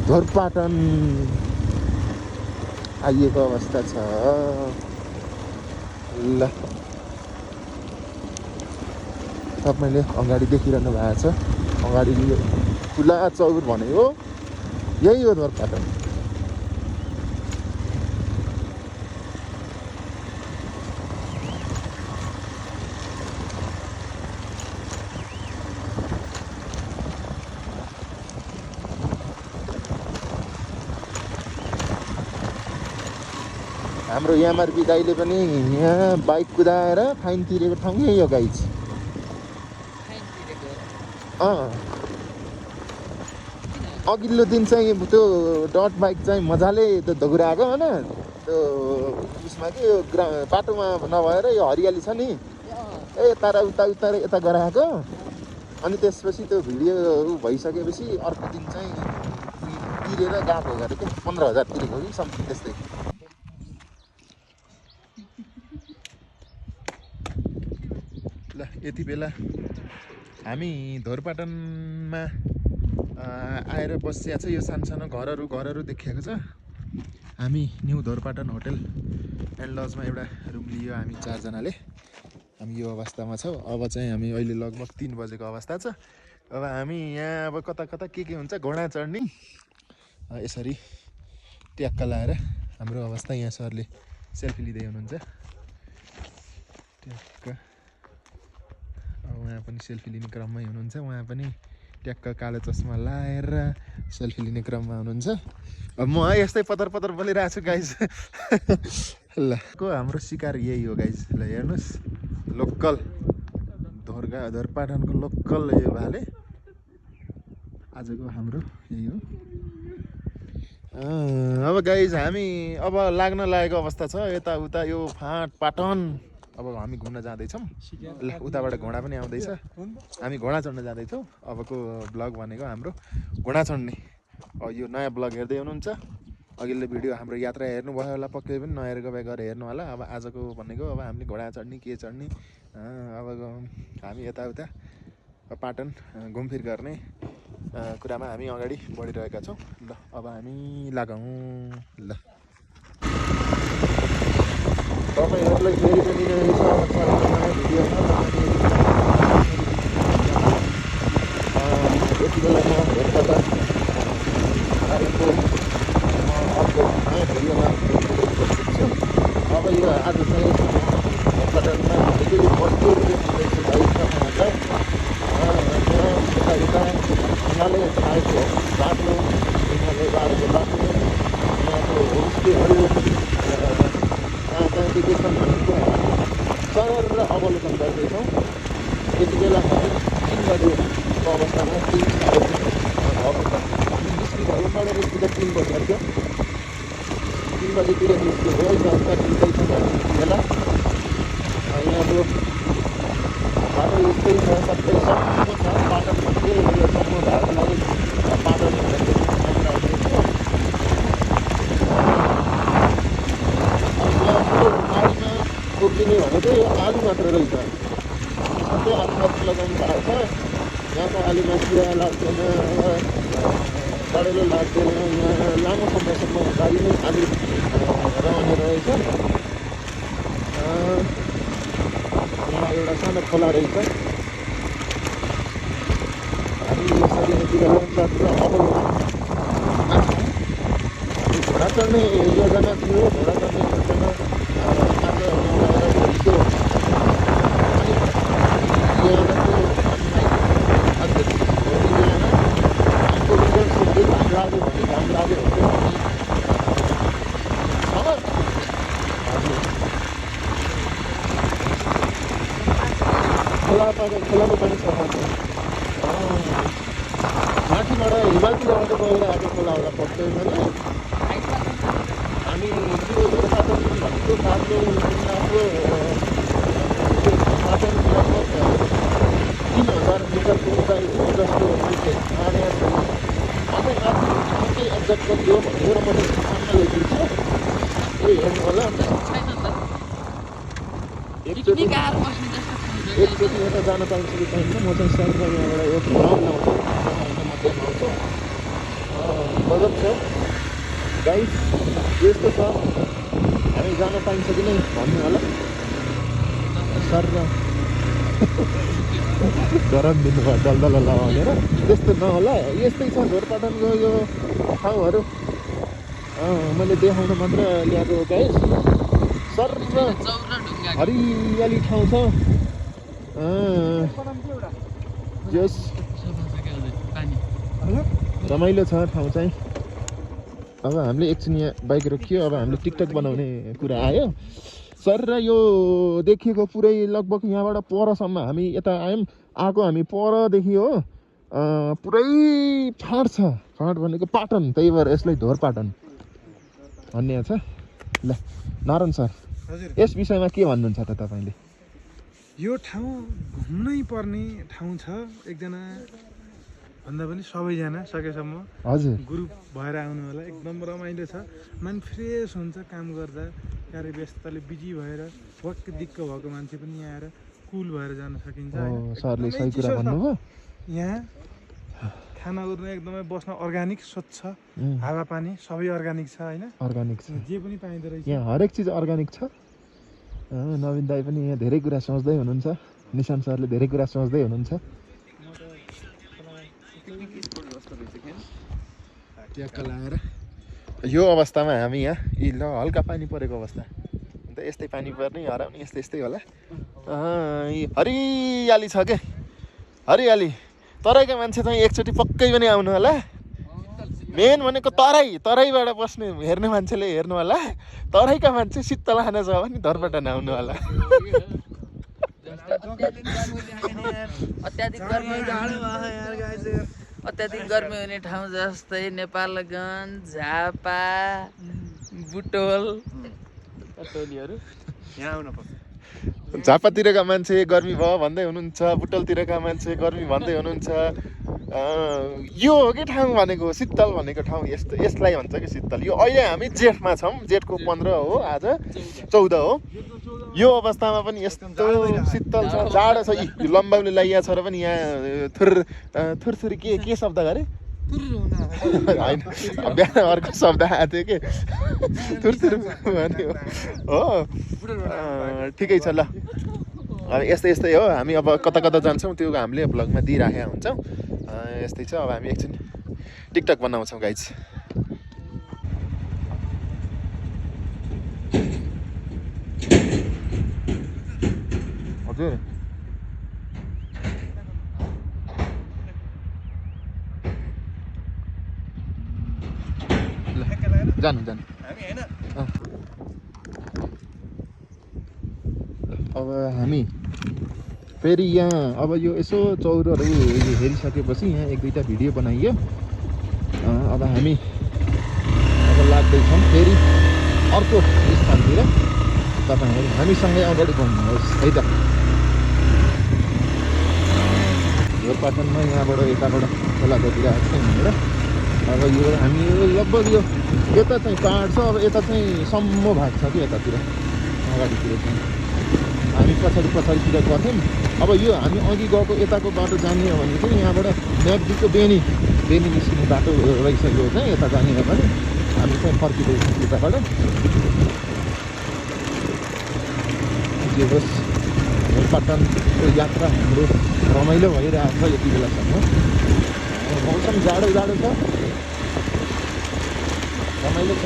ढोरपाटन आइएको अवस्था छ ल तपाईँले अगाडि देखिरहनु भएको छ अगाडि खुला चौर भनेको यही हो ढोरपाटन हाम्रो एमआरपी दाइले पनि यहाँ बाइक कुदाएर फाइन तिरेको ठाउँ यही हो गाइज अघिल्लो दिन चाहिँ त्यो डट बाइक चाहिँ मजाले त्यो दगुराएको होइन त्यो उसमा कि यो बाटोमा नभएर यो हरियाली छ नि ए तारा उता गराएको अनि त्यसपछि त्यो भिडियो भइसकेपछि अर्को दिन चाहिँ तिरेर गएको गरे क्या 15,000 तिरेको कि समथिङ त्यस्तै ल यति बेला हामी ढोरपाटनमा आएर बसिया छ यो सानो घरहरू देखिएको छ हामी न्यू ढोरपाटन होटल एन्ड लजमा एउटा रुम लियो हामी 4 जनाले हामी यो अवस्थामा छौँ अब चाहिँ हामी अहिले लगभग 3 बजेको अवस्था छ अब हामी यहाँ अब कता के हुन्छ घोडा चढ्ने यसरी ट्याक्क लाएर हाम्रो अवस्था यहाँ सरले सेल्फी लिँदै हुनुहुन्छ ट्याक्क उहाँ पनि सेल्फी लिने क्रममै हुनुहुन्छ उहाँ पनि ट्याक्क कालो चस्मा लाएर सेल्फी लिने क्रममा हुनुहुन्छ अब म यस्तै पतर बोलिरहेको छु गाइज ल को हाम्रो शिकार यही हो गाइज ल हेर्नुहोस् लोकल ढोरपाटनको लोकल यो भाले आजको हाम्रो यही हो अब गाइज हामी अब लाग्न लागेको अवस्था छ यताउता यो फाँट पाटन अब हामी घुम्न जाँदैछौँ ल उताबाट घोडा पनि आउँदैछ हामी घोडा चढ्न जाँदैछौँ अबको ब्लग भनेको हाम्रो घोडा चढ्ने यो नयाँ ब्लग हेर्दै हुनुहुन्छ अघिल्लो भिडियो हाम्रो यात्रा हेर्नुभयो होला पक्कै पनि नहेरेको भए गएर हेर्नु होला अब आजको भनेको अब हामीले घोडा चढ्ने के चढ्ने अब हामी यताउता पाटन घुमफिर गर्ने कुरामा हामी अगाडि बढिरहेका छौँ ल अब हामी लागौँ ल तपाईँहरूलाई फेरि पनि यति बेला म हेरकता अर्को भिडियोमा छु। अब यो आज चाहिँ हेरकटामा अलिकति मजदुर देखिँदैछु भाइ तपाईँहरूलाई। यता हिमालय आएको बाटो, हिमालय बाटोको बाटो, यहाँको होमस्टेहरू कहाँ कहाँदेखि छन् भनेको सरर अवलोकन गर्दैछौँ। यति बेला हामी 3 बजेको अवस्थामा 3 निस्किँदा निस्किँदा 3 बजी थियो। 3 बजीतिर निस्केको है, जस्ता निस्दैछौँ हामी यति बेला। यहाँको बाटो यस्तै छ, सबै सम्म छ पाटन भन्ने यो सम्म भारतलाई पाटन भनेको गाडीमा उभिने भनेको यो आलु मात्र रहेछ। सबै आलु मात्र लगाउनु भएको छ। यहाँको आलुमा किरा लाग्दैन, डढेलो लाग्दैन। यहाँ लामो समयसम्म गाडी नै आलु रहने रहेछ। यहाँ एउटा सानो खोला रहेछ। हामी यसरी यतिर अवलोकन घोडा चढ्ने योजना थियो। घोडा चढ्ने योजना आज नभएर भोलिको योजनाको अध्यक्ष भोलि बिहान हाम्रो रिजल्ट घाम लाग्यो भने घाम लाग्यो भने खोलाको पानी सफा छ। माथिबाट हिमालतिरबाट गएर आएको खोला होला पक्दैन नि। हामी त्यो पाटन भनेको बाटो आफ्नो पाटन लगभग 3000 मिटरको उचाइ हो जस्तो मैले मानेको छु। अझै माथि निकै एक्ज्याक्ट कति हो भनेर म सामना ल्याइदिन्छु। ए हेर्नु होला एकचोटि यता जान पाइन्छ कि पाइन्छ। म चाहिँ साइडमा यहाँबाट एक राउन्ड लाउँछु, म देखाउँछु। गजब छ गाइस, यस्तो छ। हामी जान पाइन्छ कि नै भन्नु होला सर। गरम दिनुभयो दलदल होला भनेर, त्यस्तो नहोला। यस्तै छ ढोरपाटनको यो ठाउँहरू। मैले देखाउन मात्र ल्याएको गाइस। सर हरियाली ठाउँ छ। यस रमाइलो छ ठाउँ चाहिँ। अब हामीले एकछिन यहाँ बाइक रोकियो। अब हामीले टिकटक बनाउने कुरा आयो। सर र यो देखिएको पुरै लगभग यहाँबाट परसम्म हामी यता आएको हामी परदेखि हो। पुरै फाँट छ। फाँट भनेको पाटन, त्यही भएर यसलाई ढोरपाटन भन्ने छ। ल नारायण सर, यस विषयमा के भन्नुहुन्छ त तपाईँले? यो ठाउँ घुम्नै पर्ने ठाउँ छ। एकजना भन्दा पनि सबैजना सकेसम्म हजुर ग्रुप भएर आउनु होला। एकदम रमाइलो छ। मन फ्रेस हुन्छ काम गर्दा। कार्य व्यस्तताले बिजी भएर वक्क दिक्क भएको मान्छे पनि यहाँ आएर कुल भएर जान सकिन्छ। सरले सही कुरा भन्नुभयो। यहाँ खाना उर्न एकदमै बस्न अर्ग्यानिक स्वच्छ हावापानी सबै अर्ग्यानिक छ होइन। अर्ग्यानिक छ, जे पनि पाइँदो रहेछ यहाँ हरेक चिज अर्ग्यानिक छ। नवीन दाई पनि यहाँ धेरै कुरा सोच्दै हुनुहुन्छ। निशान सरले धेरै कुरा सोच्दै हुनुहुन्छ। यो अवस्थामा हामी यहाँ ल हल्का पानी परेको अवस्था अन्त यस्तै पानी पर्ने हराउने यस्तै यस्तै होला। हरियाली छ के हरियाली। तराईका मान्छे चाहिँ एकचोटि पक्कै पनि आउनु होला। मेन भनेको तराईबाट बस्ने हेर्ने मान्छेले हेर्नु होला। तराईका मान्छे शीतल खान छ भने ढोरपाटन आउनु होला। अत्याधिक गर्मी हुने ठाउँ जस्तै नेपालगञ्ज, झापा, बुटोल यहाँ आउन पर्छ। झापातिरका मान्छे गर्मी भयो भन्दै हुनुहुन्छ, बुटलतिरका मान्छे गर्मी भन्दै हुनुहुन्छ। यो हो कि ठाउँ भनेको शीतल भनेको ठाउँ यस्तो, यसलाई भन्छ कि शीतल। यो अहिले हामी जेठमा छौँ, जेठको 15 हो, आज 14 हो। यो अवस्थामा पनि यस्तो शीतल छ, जाडो छ। लम्बाउले लगाइएको छ र पनि यहाँ थुरथुरी के शब्द गरे? होइन बिहान अर्को शब्द आएको थियो कि तुर भन्यो हो ठिकै छ ल अब यस्तै हो हामी अब कता कता जान्छौँ त्यो हामीले भ्लगमा दिइराखेका हुन्छौँ यस्तै छ अब हामी एकछिन टिकटक बनाउँछौँ गाइज हजुर जानु अब हामी फेरि यहाँ अब यो यसो चौरहरू हेरिसकेपछि यहाँ एक दुईवटा भिडियो बनाइयो अब हामी अब लाग्दैछौँ फेरि अर्को स्थानतिर तपाईँहरू हामीसँगै अगाडि बढ्नुहोस् है त यो पाटनमा यहाँबाट यताबाट खोला गइरहेको छ यहाँबाट अब यो हामी लगभग यो यता चाहिँ पाहाड छ अब यता चाहिँ सम्म भाग छ कि यतातिर अगाडितिर चाहिँ हामी पछाडितिर गर्थ्यौँ अब यो हामी अघि गएको यताको बाटो जाने हो भने चाहिँ यहाँबाट म्याग्दीको बेनी निस्किने बाटो रहेछ यो चाहिँ यता जाने हो भने हामी चाहिँ फर्किँदैछौँ यताबाट जे होस् पाटनको यात्रा हाम्रो रमाइलो भइरहेको छ यति बेलासम्म मौसम जाडो छ रमाइलो छ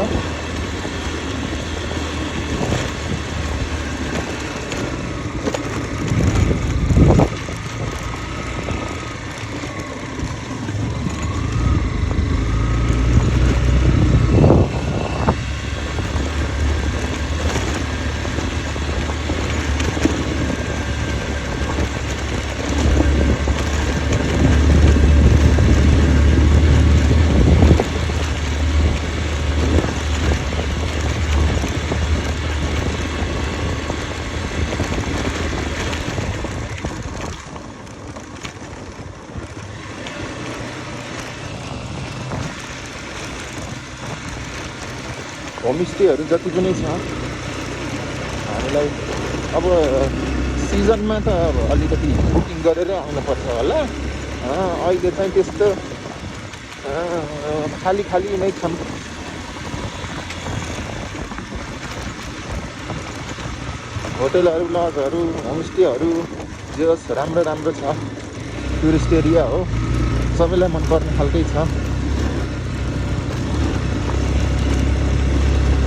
होमस्टेहरू जति पनि छ हामीलाई अब सिजनमा त अब अलिकति बुकिङ गरेर आउनुपर्छ होला अहिले चाहिँ त्यस्तो खाली नै छन् होटलहरू लजहरू होमस्टेहरू जे होस् राम्रो छ टुरिस्ट एरिया हो सबैलाई मनपर्ने खालकै छ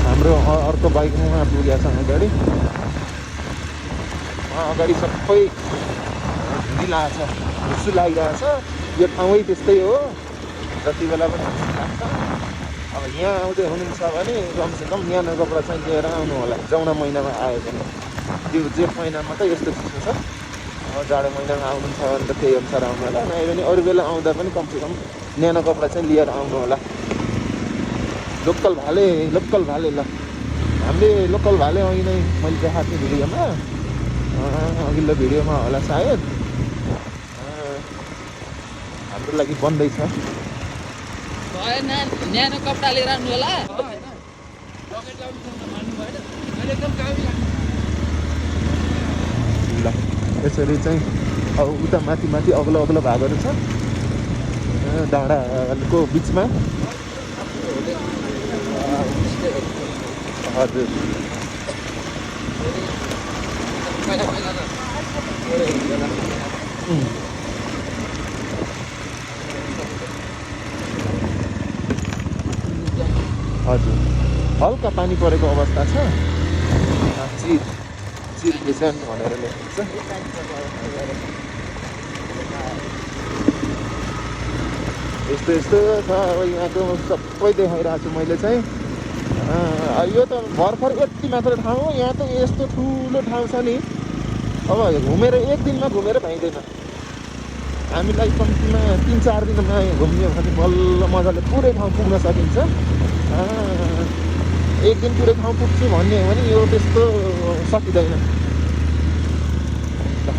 हाम्रो अर्को बाइकमा पुगेको छ अगाडि सबै ढिलाएको छ हुस्सु लागिरहेको छ यो ठाउँै त्यस्तै हो जति बेला पनि हुस्सु लाग्छ अब यहाँ आउँदै हुनुहुन्छ भने कमसेकम न्यानो कपडा चाहिँ लिएर आउनु होला जाउन महिनामा आयो भने त्यो जेठ महिनामा त यस्तो चिसो छ जाडो महिनामा आउनुहुन्छ भने त त्यही अनुसार आउनु होला नभए भने अरू बेला आउँदा पनि कमसेकम न्यानो कपडा चाहिँ लिएर आउनु होला लोकल भाले ल हामीले लोकल भाले अघि नै मैले देखाएको थिएँ भिडियोमा अघिल्लो भिडियोमा होला सायद हाम्रो लागि बन्दैछ न्यानो कपडा लिएर आउनु होला ल यसरी चाहिँ अब उता माथि अग्लो भागहरू छ डाँडाको बिचमा हजुर हजुर हल्का पानी परेको अवस्था छ चिर किसान भनेर लेखेको छ यस्तो छ अब यहाँको सबै देखाइरहेको छु मैले चाहिँ यो त भर्खर यति मात्र ठाउँ हो यहाँ त यस्तो ठुलो ठाउँ छ नि अब घुमेर एक दिनमा घुमेर भ्याइँदैन हामीलाई कम्तीमा 3-4 दिनमा घुम्यो भने बल्ल मजाले पुरै ठाउँ पुग्न सकिन्छ एक दिन पुरै ठाउँ पुग्छु भन्ने हो भने यो त्यस्तो सकिँदैन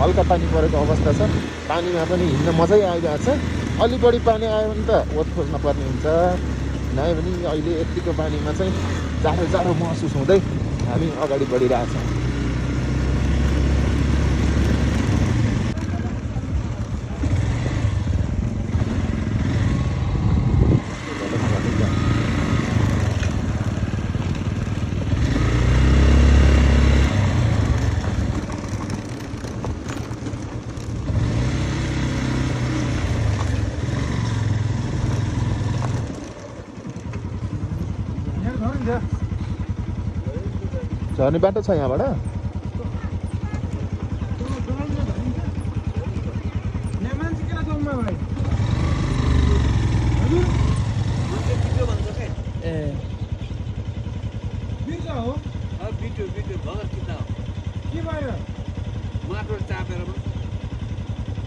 हल्का पानी परेको अवस्था छ पानीमा पनि हिँड्न मजै आइरहेको छ अलि बढी पानी आयो भने त ओत खोज्न पर्ने हुन्छ नआयो भने अहिले यतिको पानीमा चाहिँ जाडो महसुस हुँदै हामी अगाडि बढिरहेछौँ झर्ने बाटो छ यहाँबाट? यहाँ मान्छे किन जम्मा भयो? ए बिर्ख हो? भिडियो भगर किता हो के भयो? माटो चापेर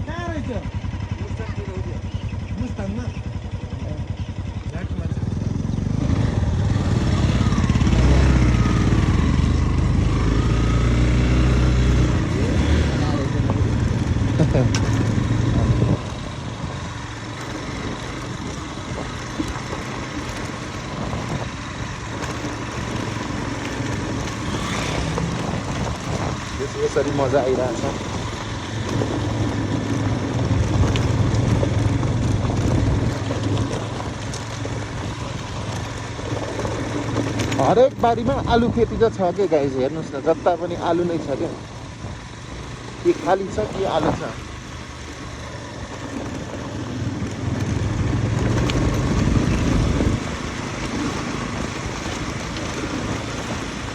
कहाँ रहेछ? मुस्ताङमा? यसरी मजा आइरहेछ। हरेक बारीमा आलु खेती त छ के गाइज, हेर्नुहोस् न, जता पनि आलु नै छ क्या। के खाली छ कि आलु छ?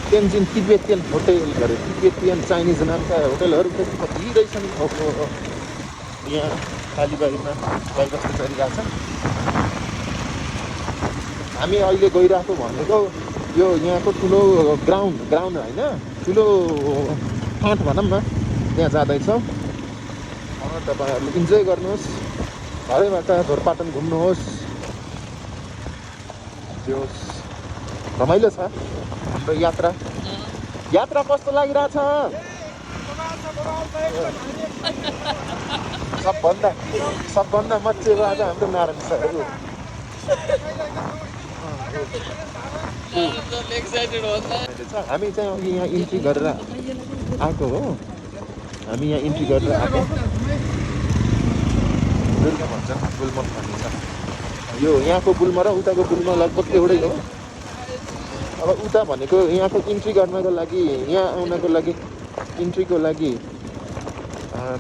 तेन्जिङ तिब्बतियन होटेल गरे, तिब्बतियन चाइनिज नामका होटेलहरू कति रहेछन्। यहाँ खालीबारीमा गाईबस्तु चरिरहेछ। हामी अहिले गइरहेको भनेको यो यहाँको ठुलो ग्राउन्ड होइन, ठुलो फाँट भनौँ न, त्यहाँ जाँदैछौँ। तपाईँहरूले इन्जोय गर्नुहोस्, घरैबाट झोरपाटन घुम्नुहोस्, जो रमाइलो छ हाम्रो यात्रा। यात्रा कस्तो लागिरहेछ? सबभन्दा मचेको आज हाम्रो नारायण सरहरू। एक्साइटेड हो। हामी चाहिँ अघि यहाँ इन्ट्री गरेर आएको हो। हामी यहाँ इन्ट्री गरेर आएको। दुर्गा भन्छ, गुल्मन भनिन्छ। यो यहाँको गुल्म र उताको गुल्म लगभग एउटै हो। अब उता भनेको यहाँको इन्ट्री गर्नको लागि, यहाँ आउनको लागि इन्ट्रीको लागि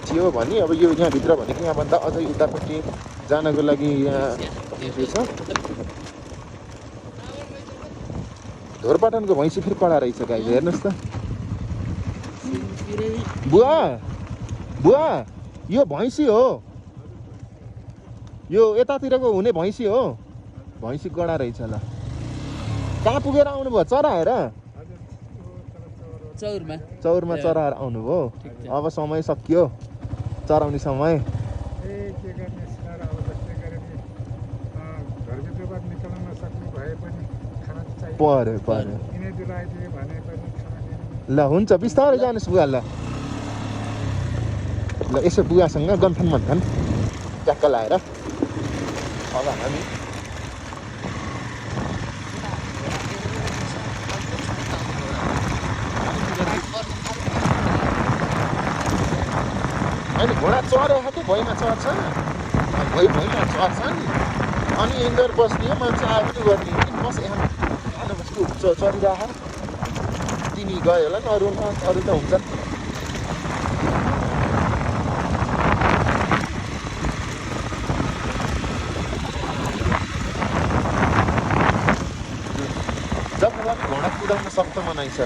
थियो भने, अब यो यहाँभित्र भनेको यहाँभन्दा अझै उतापट्टि जानको लागि यहाँ इन्ट्री छ। धोरपाटनको भैँसी फेरि कडा रहेछ गाई, हेर्नुहोस् त। बुवा यो भैँसी हो, यो यतातिरको हुने भैँसी हो। भैँसी कडा रहेछ ल। कहाँ पुगेर आउनुभयो? चराएर? चौरमा चराएर आउनुभयो। अब समय सकियो, चराउने समय। पर्यो ल, हुन्छ, बिस्तारै जानुहोस् बुवा। ल यसो बुवासँग गन्थन मन्थन ट्याक्क लाएर अब हामी अहिले घोडा चढेको थियो, भुइँमा चढ्छ, भुइँमा चढ्छन्, अनि यिनीहरू बस्ने मान्छे आयो गर्ने बस यहाँ चढिरह। तिमी गयो होला नि, अरू त हुन्छ। जब घोडा कुदाउन सक्छ मनाइन्छ।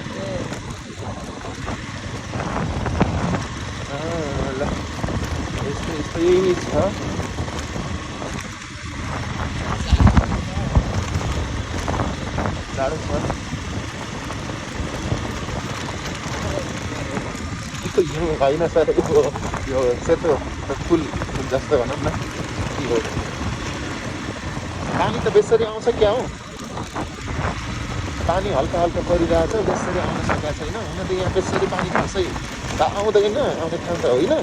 ल यस्तै छ। जाडो छ। यो होइन सर, यो सेतो फुल जस्तो भनौँ न, के हो? पानी त बेसरी आउँछ क्या हो? पानी हल्का हल्का परिरहेछ, बेसरी आउन सकेको छैन। हुन त यहाँ बेसरी पानी खासै आउँदैन, आउने ठाउँ त होइन।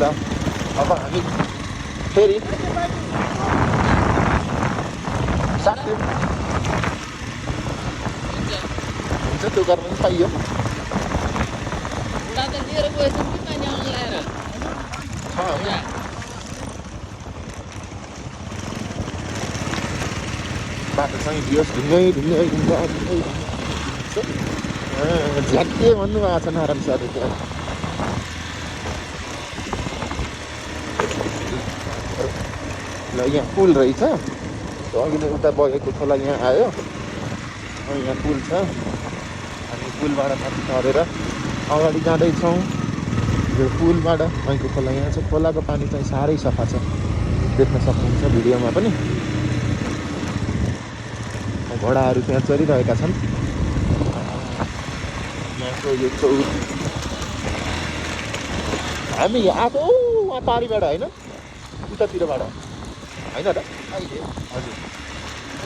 ल अब हामी फेरि साथी हुन्छ, त्यो गर्न पनि पाइयो। बाटोसँग दियोस् ढुङ्गै झ्याक्के भन्नुभएको छ नारायण सरले त्यहाँ। ल यहाँ पुल रहेछ अघि उता बगेको खोला यहाँ आयो यहाँ पुल छ हामी पुलबाट माथि झरेर अगाडि जाँदैछौँ यो पुलबाट અહીંको खोला यहाँ छ खोलाको पानी चाहिँ साह्रै सफा छ देख्न सक्नुहुन्छ भिडियोमा पनि घोडाहरू त्यहाँ चरिरहेका छन् यहाँको यो चौर हामी आएको उहाँ पारिबाट होइन उतातिरबाट होइन र अहिले हजुर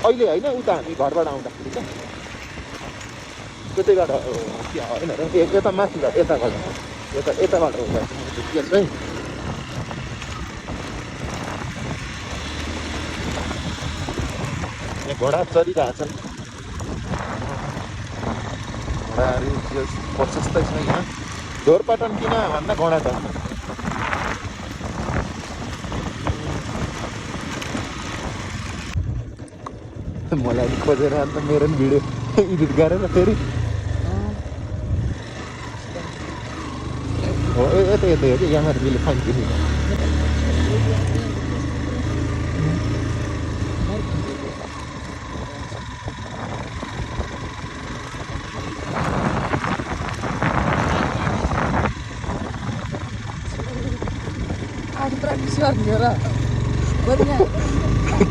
अहिले होइन उता हामी घरबाट आउँदाखेरि त त्यतैबाट होइन र यता माथिबाट यताबाट यताबाट हो त्यस है यहाँ घोडा चरिरहेछन् घोडाहरू प्रशस्तै छ यहाँ ढोरपाटन किन भन्दा घोडा छ मलाई खोजेर अन्त मेरो पनि भिडियो एडिट गरेर फेरि हो यतै हो कि यहाँ माथिले फाइन किन्नु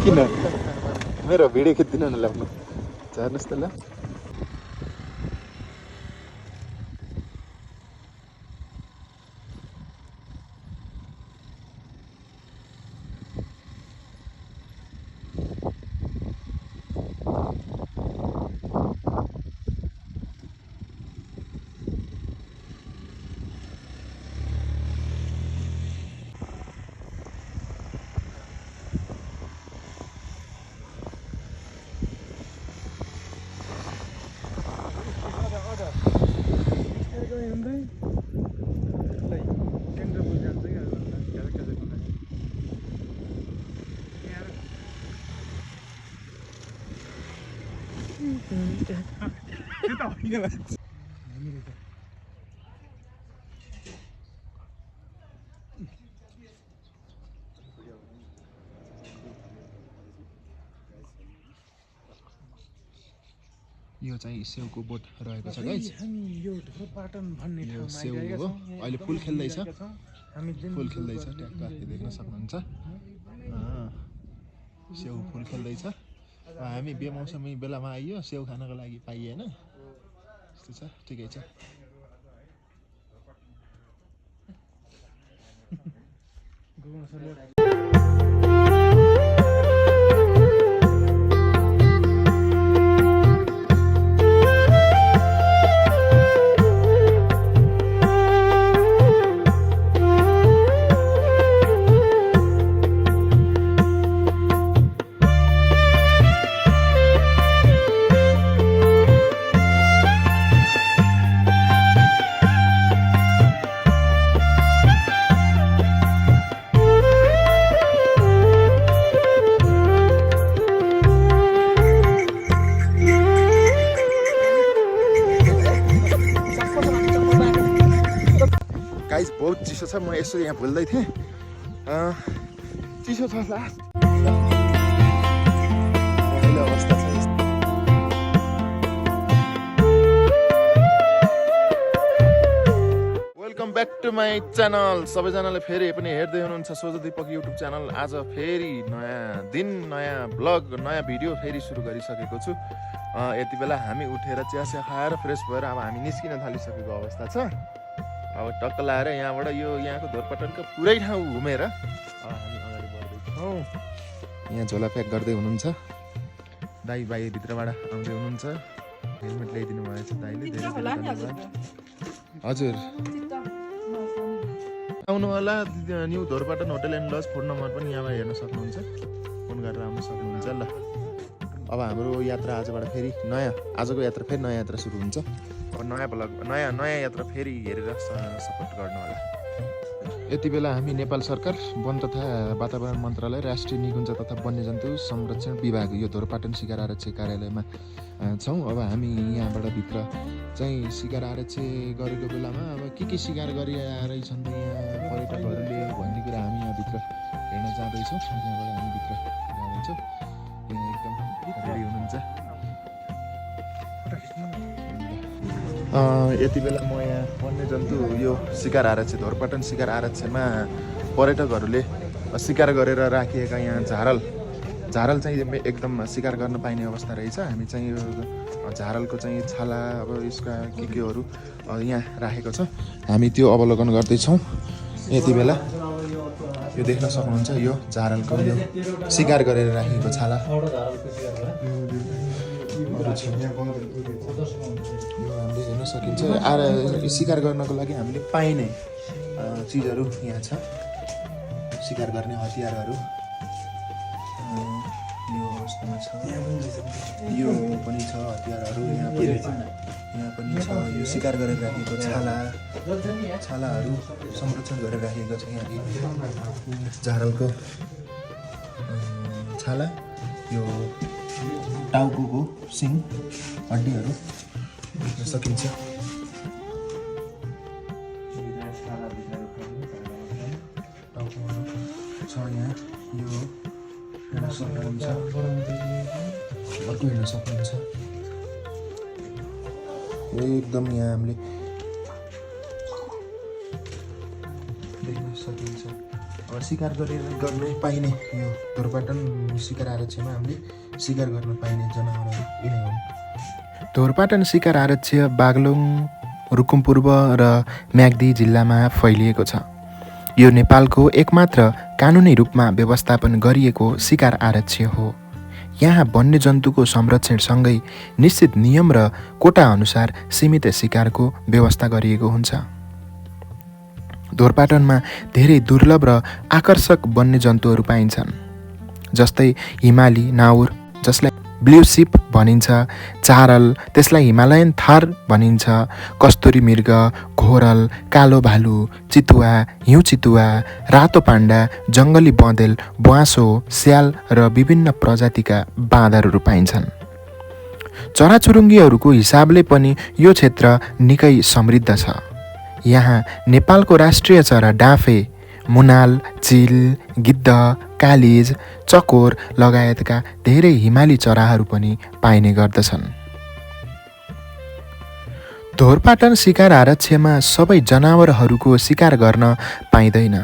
किन मेरो भिडियो खिच्दिनु न ल्याउनु हेर्नुहोस् त ल यो चाहिँ सेउको बोट रहेको छ गाइस हामी यो ढोरपाटन भन्ने यो ठाउँमा सेउ आइरहेका हो छौँ। अहिले फुल खेल्दैछ हामी फुल खेल्दैछ ट्याक्क देख्न सक्नुहुन्छ सेउ फुल खेल्दैछ हामी बेमौसमी बेलामा आइयो सेउ खानको लागि पाइएन यस्तो छ ठिकै छ गाइस बहुत चिसो छ म यसो यहाँ भुल्दै थिएँ चिसो छ लास्ट अवस्था छ welcome back to my channel सबैजनाले फेरि पनि हेर्दै हुनुहुन्छ सोझो दीपक युट्युब च्यानल आज फेरि नयाँ दिन नयाँ ब्लग नयाँ भिडियो फेरि सुरु गरिसकेको छु यति बेला हामी उठेर चिया खाएर फ्रेस भएर अब हामी निस्किन थालिसकेको अवस्था छ अब टक्क लाएर यहाँबाट यो यहाँको ढोरपाटनको पुरै ठाउँ घुमेर हामी अगाडि बढ्दैछौँ यहाँ झोला प्याक गर्दै हुनुहुन्छ दाइ भित्रबाट आउँदै हुनुहुन्छ हेलमेट ल्याइदिनु भएछ दाइले हजुर आउनु होला new Dhorpatan hotel and lodge phone number पनि यहाँबाट हेर्न सक्नुहुन्छ फोन गरेर आउनु सक्नुहुन्छ ल अब हाम्रो यात्रा आजबाट फेरि आजको यात्रा फेरि नयाँ यात्रा सुरु हुन्छ अब नयाँ ब्लग नयाँ यात्रा फेरि हेरेर सपोर्ट गर्नु होला यति बेला हामी नेपाल सरकार वन तथा वातावरण मन्त्रालय राष्ट्रिय निकुञ्ज तथा वन्यजन्तु संरक्षण विभाग यो धोरपाटन शिकार आरक्षी कार्यालयमा छौँ। अब हामी यहाँबाट भित्र चाहिँ शिकार आरक्षी गरेको बेलामा अब के शिकार गरिरहेछन् त यहाँ पर्यटकहरूले भन्ने कुरा हामी यहाँभित्र हेर्न जाँदैछौँ। यहाँबाट हामी भित्र जाँदैछौँ। यहाँ एकदम रेडी हुनुहुन्छ। यति बेला म यहाँ वन्यजन्तु यो शिकार आरक्षी धोरपाटन शिकार आरक्षीमा पर्यटकहरूले शिकार गरेर राखिएका यहाँ झारल चाहिँ एकदम शिकार गर्न पाइने अवस्था रहेछ। हामी चाहिँ यो झारलको चाहिँ छाला अब यसका केहरू यहाँ राखेको छ, हामी त्यो अवलोकन गर्दैछौँ। यति बेला यो देख्न सक्नुहुन्छ यो झारलको यो शिकार गरेर राखेको छाला हामीले हेर्न सकिन्छ। शिकार गर्नको लागि हामीले पाइने चिजहरू यहाँ छ, शिकार गर्ने हतियारहरू यो अवस्थामा छ। यो पनि छ हतियारहरू यहाँ पनि छ। यो शिकार गरेर राखेको छालाहरू संरक्षण गरेर राखेको छ। यहाँ झारलको छाला, यो टाउको सिङ हड्डीहरू देख्न सकिन्छ। टाउकोहरू छ यहाँ, यो हेर्न सक्नुहुन्छ, अर्को हेर्न सक्नुहुन्छ। एकदम यहाँ हामीले देख्न सकिन्छ। अब शिकार गर्न पाइने यो धोरपाटन शिकार आरक्षीमा हामीले शिकार गर्न पाइने जनावरहरू यिनै हुन्। धोरपाटन शिकार आरक्षी बागलुङ, रुकुम पूर्व र म्याग्दी जिल्लामा फैलिएको छ। यो नेपालको एकमात्र कानुनी रूपमा व्यवस्थापन गरिएको शिकार आरक्षी हो। यहाँ वन्यजन्तुको संरक्षणसँगै निश्चित नियम र कोटा अनुसार सीमित शिकारको व्यवस्था गरिएको हुन्छ। धोरपाटनमा धेरै दुर्लभ र आकर्षक वन्यजन्तुहरू पाइन्छन्, जस्तै हिमाली नाउर जसलाई ब्लू सिप भनिन्छ, चारल त्यसलाई हिमालयन थार भनिन्छ, कस्तुरी मृग, घोरल, कालो भालु, चितुवा, हिउँ चितुवा, रातो पाण्डा, जङ्गली बँदेल, ब्वाँसो, स्याल र विभिन्न प्रजातिका बाँदरहरू पाइन्छन्। चराचुरुङ्गीहरूको हिसाबले पनि यो क्षेत्र निकै समृद्ध छ। यहाँ नेपालको राष्ट्रिय चरा डाँफे, मुनाल, चिल, गिद्ध, कालिज, चकोर लगायतका धेरै हिमाली चराहरू पनि पाइने गर्दछन्। धोरपाटन शिकार आरक्षीमा सबै जनावरहरूको शिकार गर्न पाइँदैन।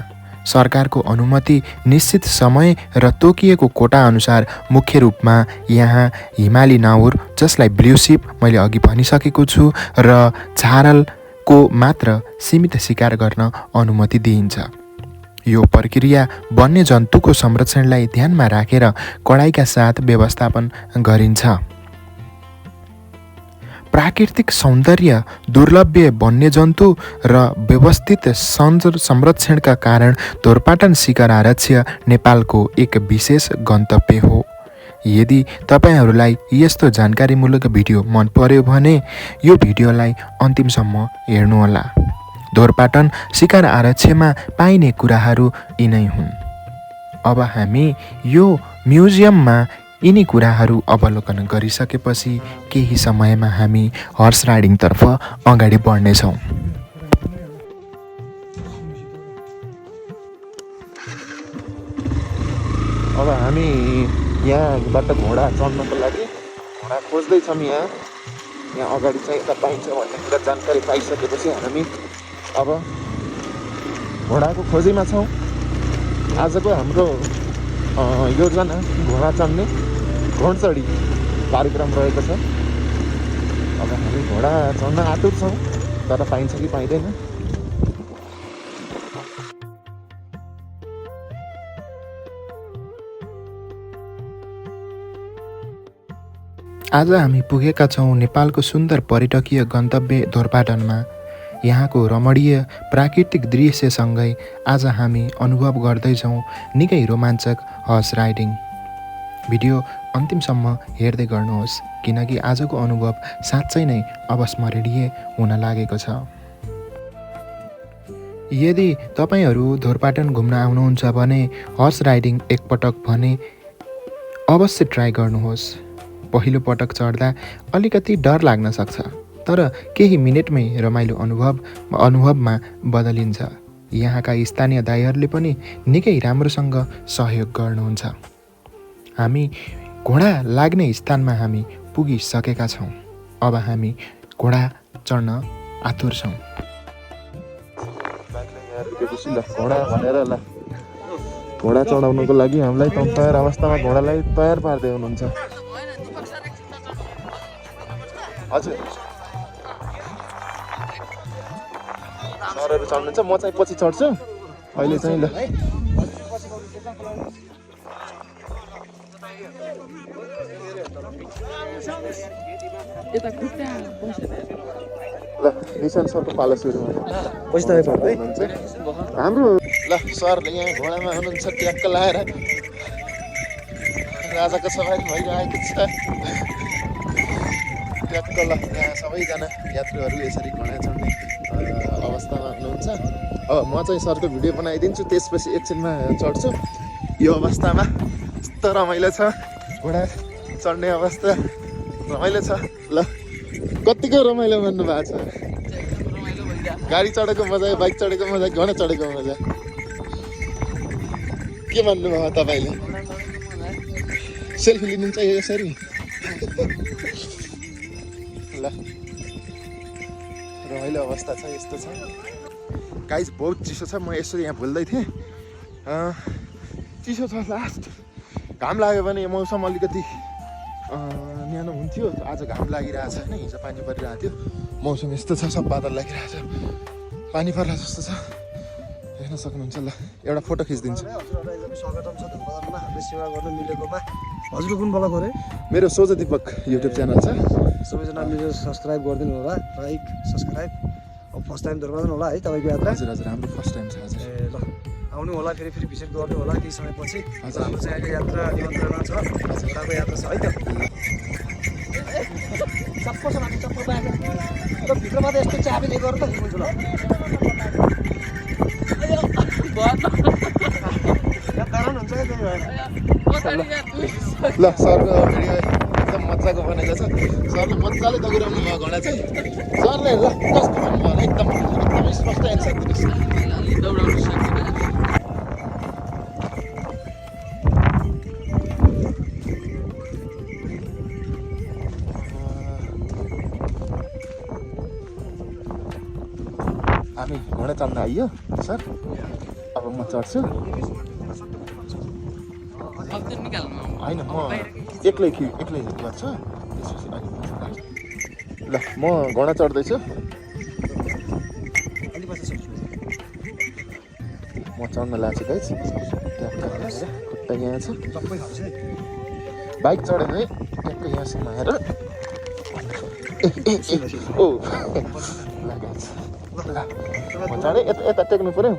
सरकारको अनुमति निश्चित समय र तोकिएको कोटा अनुसार मुख्य रूपमा यहाँ हिमाली नाउर जसलाई ब्लू सिप मैले अघि भनिसकेको छु र झारलको मात्र सीमित शिकार गर्न अनुमति दिइन्छ। यो प्रक्रिया वन्यजन्तुको संरक्षणलाई ध्यानमा राखेर कडाइका साथ व्यवस्थापन गरिन्छ। प्राकृतिक सौन्दर्य, दुर्लभ वन्यजन्तु र व्यवस्थित संरक्षणका कारण धोरपाटन शिकार आरक्षी नेपालको एक विशेष गन्तव्य हो। यदि तपाईहरूलाई यस्तो जानकारीमूलक भिडियो मन पर्यो भने यो भिडियोलाई अन्तिमसम्म हेर्नुहोला। धोरपाटन शिकार आरक्षीमा पाइने कुराहरू यिनै हुन्। अब हामी यो म्युजियममा यिनी कुराहरू अवलोकन गरिसकेपछि केही समयमा हामी हर्स राइडिङतर्फ अगाडि बढ्नेछौँ। अब हामी यहाँबाट घोडा चढ्नको लागि घोडा खोज्दैछौँ। यहाँ अगाडि चाहिँ यता पाइन्छ भन्ने कुरा जानकारी पाइसकेपछि हामी अब घोडाको खोजीमा छौँ। आजको हाम्रो योजना घोडा चढ्ने घोडचढी कार्यक्रम रहेको छ। अब हामी घोडा चढ्न आतुर छौँ, तर पाइन्छ कि पाइँदैन। आज हामी पुगेका छौँ नेपालको सुन्दर पर्यटकीय गन्तव्य धोरपाटनमा। यहाँको रमणीय प्राकृतिक दृश्यसँगै आज हामी अनुभव गर्दैछौँ निकै रोमाञ्चक हर्स राइडिङ। भिडियो अन्तिमसम्म हेर्दै गर्नुहोस्, किनकि आजको अनुभव साँच्चै नै अविस्मरणीय हुन लागेको छ। यदि तपाईँहरू धोरपाटन घुम्न आउनुहुन्छ भने हर्स राइडिङ एकपटक भने अवश्य ट्राई गर्नुहोस्। पहिलो पटक चढ्दा अलिकति डर लाग्न सक्छ, तर केही मिनेटमै रमाइलो अनुभवमा बदलिन्छ। यहाँका स्थानीय दाइहरूले पनि निकै राम्रोसँग सहयोग गर्नुहुन्छ। हामी घोडा लाग्ने स्थानमा हामी पुगिसकेका छौँ। अब हामी घोडा चढ्न आतुर छौँ। घोडा भनेर ल घोडा चढाउनको लागि हामीलाई तयार अवस्थामा घोडालाई तयार पार्दै हुनुहुन्छ। हजुर सरहरू चढ्नुहुन्छ, म चाहिँ पछि चढ्छु अहिले चाहिँ। ल ल निशान सरको पालो सुरु हुनुहुन्छ हाम्रो। ल सरले यहाँ घोडामा हुनुहुन्छ, ट्याक्क लाएर राजाको सवारी भइरहेको छ ट्याक्क। ल यहाँ सबैजना यात्रुहरू यसरी घोडा चढ्ने अवस्थामा हुनुहुन्छ। अब म चाहिँ सरको भिडियो बनाइदिन्छु, त्यसपछि एकछिनमा चढ्छु। यो अवस्थामा यस्तो रमाइलो छ, घोडा चढ्ने अवस्था रमाइलो छ। ल कतिको रमाइलो भन्नु भएको छ? गाडी चढेको मजा, बाइक चढेको मजा, घोडा चढेको मजा के भन्नुभयो तपाईँले? सेल्फी लिनुहुन्छ यसरी? ल रमाइलो अवस्था छ, यस्तो छ गाइस। बहुत चिसो छ, म यसो यहाँ भुल्दै थिएँ, चिसो छ। लास्ट घाम लाग्यो भने यो मौसम अलिकति न्यानो हुन्थ्यो, आज घाम लागिरहेछ होइन। हिजो पानी परिरहेको थियो, मौसम यस्तो छ, सब बादल लागिरहेछ, पानी पर्ला जस्तो छ, हेर्न सक्नुहुन्छ। ल एउटा फोटो खिचिदिन्छु। हजुरहरूलाई एकदमै स्वागतम छ धनबादमा हाम्रो सेवा गर्न मिलेकोमा। हजुरको कुन बोलाएको अरे? मेरो सोझो दिपक युट्युब च्यानल छ, सबैजना मिलेर सब्सक्राइब गरिदिनु होला, लाइक सब्सक्राइब। अब फर्स्ट टाइम धनबाद होला है तपाईँको यात्रा? हजुर हजुर हाम्रो फर्स्ट टाइम छ। हजुर ए ल आउनु होला, फेरि भिजिट गर्नु होला केही समयपछि। हजुर हाम्रो चाहिँ अहिले यात्रा निमन्त्रणा छ, घोडाको यात्रा छ है त। चप्पल भित्रमा त यस्तो चाबीले गर्नु त ल ल सरको भिडियो एकदम मजाको बनेको छ। सरले मजाले दौडाउनु भयो घोडा चाहिँ। सरले ल कस्तो भन्नुभयो होला, एकदमै स्पष्ट एन्सर दिनुहोस्। हामी घोडा चढ्न आइयो सर, अब म चढ्छु। होइन म एक्लै गर्छु, त्यसपछि ल म घोडा चढ्दैछु। म चढ्न लाग्छु गाइस। खुट्टा यहाँ छ, बाइक चढेर ट्याक्क यहाँसम्म आएर ओ ल गाइस म चढेँ। यता टेक्नु पऱ्यो।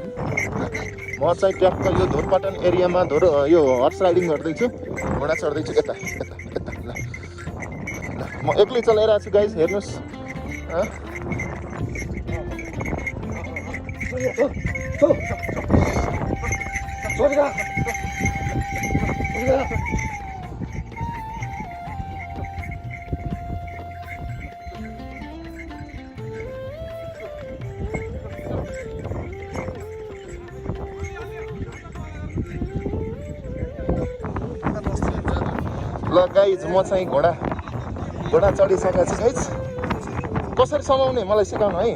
म चाहिँ ट्याक्क यो धोरपाटन एरियामा यो हर्स राइडिङ गर्दैछु, घोडा चढ्दैछु। यता यता यता ल ल म एक्लै चलाइरहेको छु गाइस, हेर्नुहोस्। ल गाइज म चाहिँ घोडा चढिसकेको छु गाइज। कसरी समाउने मलाई सिकाउनु है।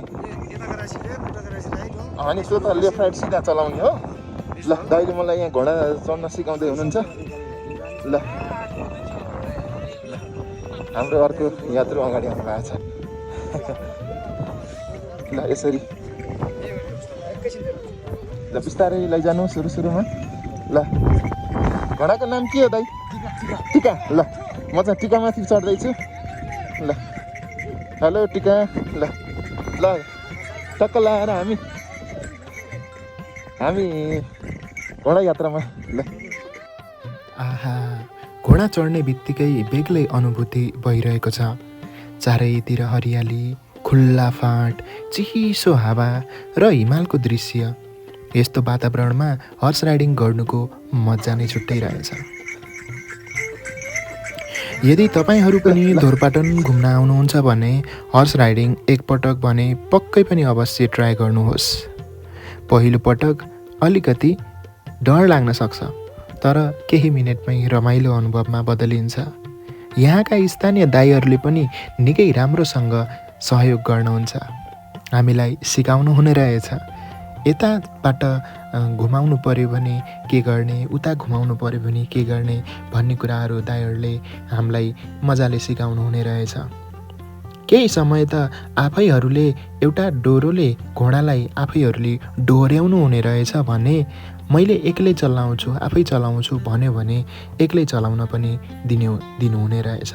अनि त्यो त लेफ्ट राइट सिधा चलाउने हो। ल दाइले मलाई यहाँ घोडा चढ्न सिकाउँदै हुनुहुन्छ। ल हाम्रो अर्को यात्रु अगाडि आउनु भएको छ। ल यसरी ल बिस्तारै लैजानु सुरुमा। ल घोडाको नाम के हो दाइ? टिका। ल म चाहिँ टिकामाथि चढ्दैछु। ल हेलो टिका। ल ल टक्क लगाएर हामी घोडा यात्रामा। ल आहा, घोडा चढ्ने बित्तिकै बेग्लै अनुभूति भइरहेको छ। चारैतिर हरियाली, खुल्ला फाँट, चिसो हावा र हिमालको दृश्य। यस्तो वातावरणमा हर्स राइडिङ गर्नुको मजा नै छुट्टै रहेछ। यदि तपाईँहरू पनि धोरपाटन घुम्न आउनुहुन्छ भने हर्स राइडिङ एकपटक भने पक्कै पनि अवश्य ट्राई गर्नुहोस्। पहिलो पटक अलिकति डर लाग्न सक्छ, तर केही मिनेटमै रमाइलो अनुभवमा बदलिन्छ। यहाँका स्थानीय दाइहरूले पनि निकै राम्रोसँग सहयोग गर्नुहुन्छ, हामीलाई सिकाउनु हुने रहेछ। यताबाट घुमाउनु पर्यो भने के गर्ने, उता घुमाउनु पर्यो भने के गर्ने भन्ने कुराहरू दाइहरूले हामीलाई मजाले सिकाउनु हुने रहेछ। केही समय त आफैहरूले एउटा डोरोले घोडालाई आफैहरूले डोर्याउनु हुने रहेछ भने मैले एक्लै चलाउँछु, आफै चलाउँछु भन्यो भने एक्लै चलाउन पनि दिनुहुने रहेछ।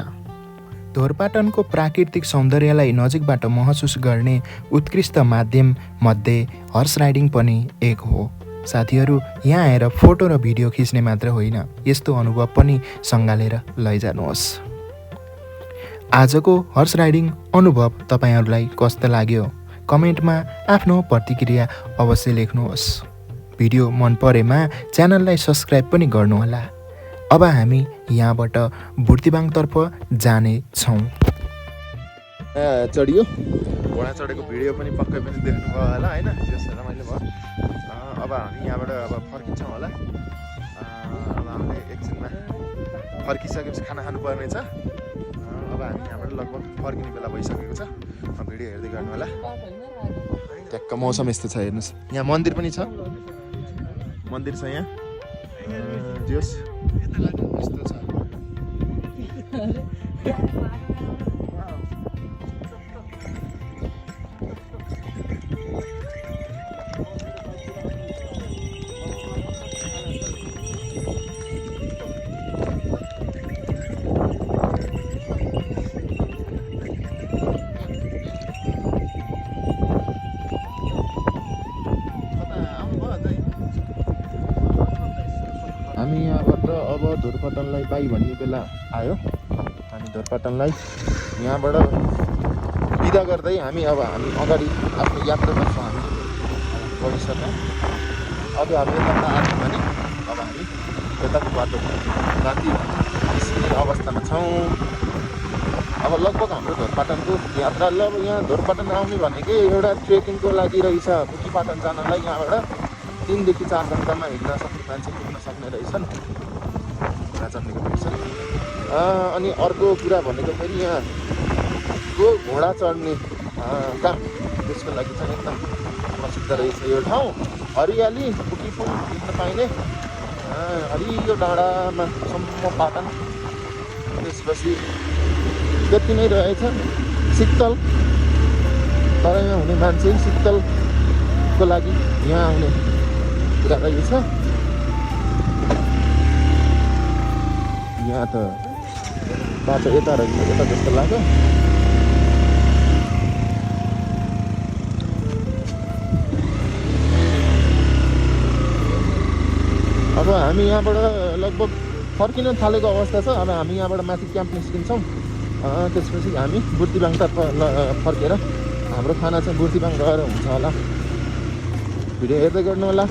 धोरपाटनको प्राकृतिक सौन्दर्यलाई नजिकबाट महसुस गर्ने उत्कृष्ट माध्यम मध्ये हर्स राइडिङ पनि एक हो। साथीहरू, यहाँ आएर फोटो र भिडियो खिच्ने मात्र होइन, यस्तो अनुभव पनि सँगालेर लैजानुहोस्। आजको हर्स राइडिङ अनुभव तपाईँहरूलाई कस्तो लाग्यो? कमेन्टमा आफ्नो प्रतिक्रिया अवश्य लेख्नुहोस्। भिडियो मन परेमा च्यानललाई सब्सक्राइब पनि गर्नुहोला। अब हामी यहाँबाट बुर्तिवाङतर्फ जानेछौँ। चढियो, घोडा चढेको भिडियो पनि पक्कै पनि देख्नुभयो होला होइन, त्यस रमाइलो भयो। अब हामी यहाँबाट अब फर्किन्छौँ होला। अब हामीले एकछिनमा फर्किसकेपछि खाना खानुपर्ने छ। अब हामी यहाँबाट लगभग फर्किने बेला भइसकेको छ। भिडियो हेर्दै गर्नु होला। ट्याक्क मौसम यस्तो छ, हेर्नुहोस्। यहाँ मन्दिर पनि छ, मन्दिर छ यहाँ। जोस् यस्तो छ। हामी यहाँबाट अब धोरपाटनलाई बाई भन्ने बेला आयो। हामी धोरपाटनलाई यहाँबाट बिदा गर्दै हामी अगाडि आफ्नो यात्रा गर्छौँ। हामी गइसक्यौँ। अब हामी यता आयौँ भने अब हामी यताको बाटो राति निस्किने अवस्थामा छौँ। अब लगभग हाम्रो धोरपाटनको यात्रा अब यहाँ धोरपाटन आउने भनेकै एउटा ट्रेकिङको लागि रहेछ। बुढीपाटन जानलाई यहाँबाट 3 देखि 4 घन्टामा हिँड्न सक्ने मान्छे पुग्न सक्ने रहेछन्, घोडा चढ्नेको रहेछन्। अनि अर्को कुरा भनेको फेरि यहाँको घोडा चढ्ने काम, त्यसको लागि चाहिँ एकदम प्रसिद्ध रहेछ यो ठाउँ। हरियाली, बुढीपुल देख्न पाइने, हरियो डाँडामा सम्म पाटन। त्यसपछि त्यति नै रहेछ। शीतल, तराईमा हुने मान्छे शीतलको लागि यहाँ आउने कुरा रहेछ। यहाँ त बाटो यता रहेछ, यता जस्तो लाग्यो। अब हामी यहाँबाट लगभग फर्किन थालेको अवस्था छ। अब हामी यहाँबाट माथि क्याम्प निस्किन्छौँ। त्यसपछि हामी बुर्तिवाङतर्फ फर्केर हाम्रो खाना चाहिँ बुर्तिवाङ गएर हुन्छ होला। भिडियो हेर्दै गर्नु होला।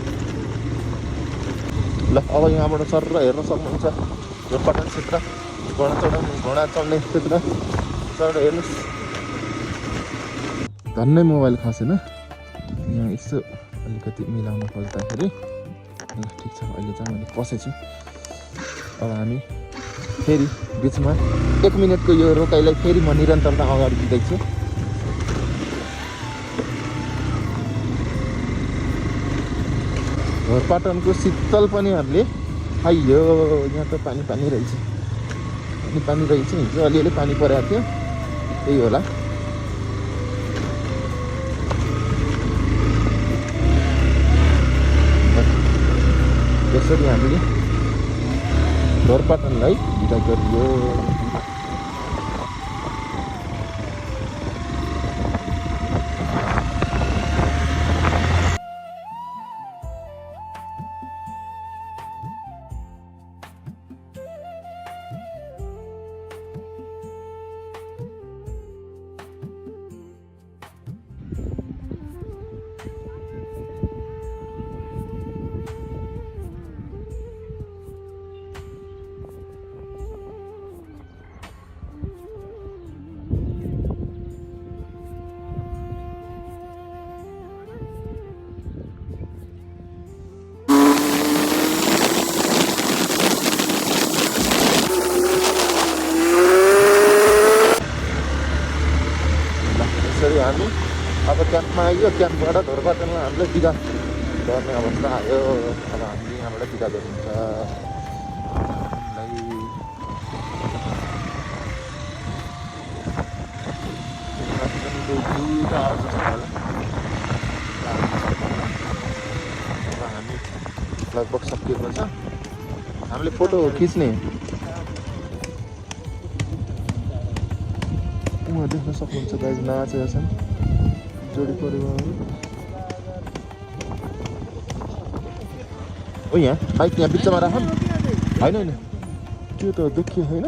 ल अब यहाँबाट सर हेर्न सक्नुहुन्छ धोरपाटन क्षेत्र, घोडा चढ्ने क्षेत्र। सर हेर्नुहोस्, धन्नै मोबाइल खसेन। यहाँ यसो अलिकति मिलाउन खोज्दाखेरि ल ठिक छ। अहिले चाहिँ मैले पसेछु। अब हामी फेरि बिचमा 1 मिनटको यो रोकाइलाई फेरि म निरन्तरता अगाडि दिँदैछु। धोरपाटनको शीतल पनि हामीले आइयो। यहाँ त पानी रहेछ, पानी रहेछ। हिजो अलिअलि पानी परेको थियो, त्यही होला। यसरी हामीले धोरपाटनलाई बिदा गरियो। क्याम्पमा आइयो क्याम्पबाट धोरपाटनमा हामीले बिदा गर्ने अवस्था आयो अब हामीले यहाँबाट बिदा गरिन्छ हामी लगभग सकिएको छ हामीले फोटो खिच्ने उहाँ देख्न सक्नुहुन्छ गाइज नाचेका छन् जोडी परिवारहरू ओ यहाँ बाइक यहाँ बिचमा राख होइन होइन त्यो त देखियो होइन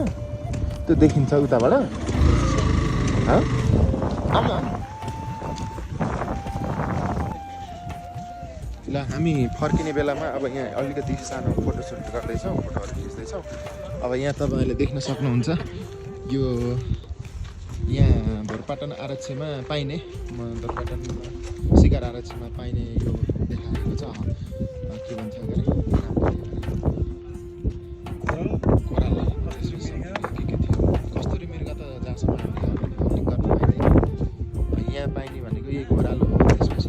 त्यो देखिन्छ उताबाट आमा ल हामी फर्किने बेलामा अब यहाँ अलिकति सानो फोटोसुट गर्दैछौँ फोटोहरू खिच्दैछौँ अब यहाँ तपाईँहरूले देख्न सक्नुहुन्छ यो यहाँ धोरपाटन आरक्षमा पाइने धोरपाटन सिकार आरक्षमा पाइने यो देखाएको छ के भन्छ अरे कोराल के थियो कस्तुरी मृग त जहाँसम्म हामीले गर्न पाइँदैन यहाँ पाइने भनेको यही कोरालो हो त्यसपछि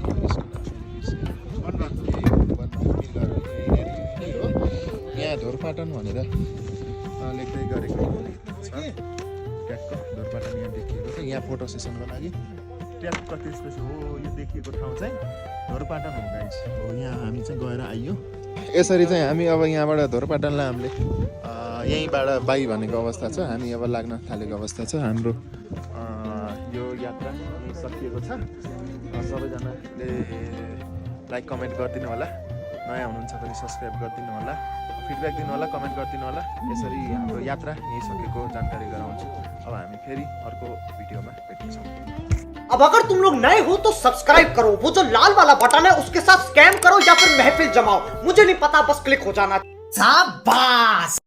यहाँ धोरपाटन भनेर लेख्दै गरेको छ ट्याक्क धोरपाटन यहाँ देखिएको छ यहाँ फोटो सेसनको लागि ट्याक्क त्यसपछि हो यो देखिएको ठाउँ चाहिँ धोरपाटन हो गाइस हो यहाँ हामी चाहिँ गएर आइयो यसरी चाहिँ हामी अब यहाँबाट धोरपाटनलाई हामीले यहीँबाट बाई भनेको अवस्था छ हामी अब लाग्न थालेको अवस्था छ हाम्रो यो यात्रा सकिएको छ सबैजनाले लाइक कमेन्ट गरिदिनु होला नयाँ हुनुहुन्छ भने सब्सक्राइब गरिदिनु होला फिडब्याक दिनु होला कमेन्ट गरिदिनु होला यसरी हाम्रो यात्रा यहीँ सकेको जानकारी गराउँछु अब हामी फेरि अर्को भिडियोमा भेट्नेछौँ अब अगर तुम लोग नए हो तो सब्सक्राइब करो वो जो लाल वाला बटन है उसके साथ स्कैम करो या फिर महफिल जमाओ मुझे नहीं पता बस क्लिक हो जाना शाबाश।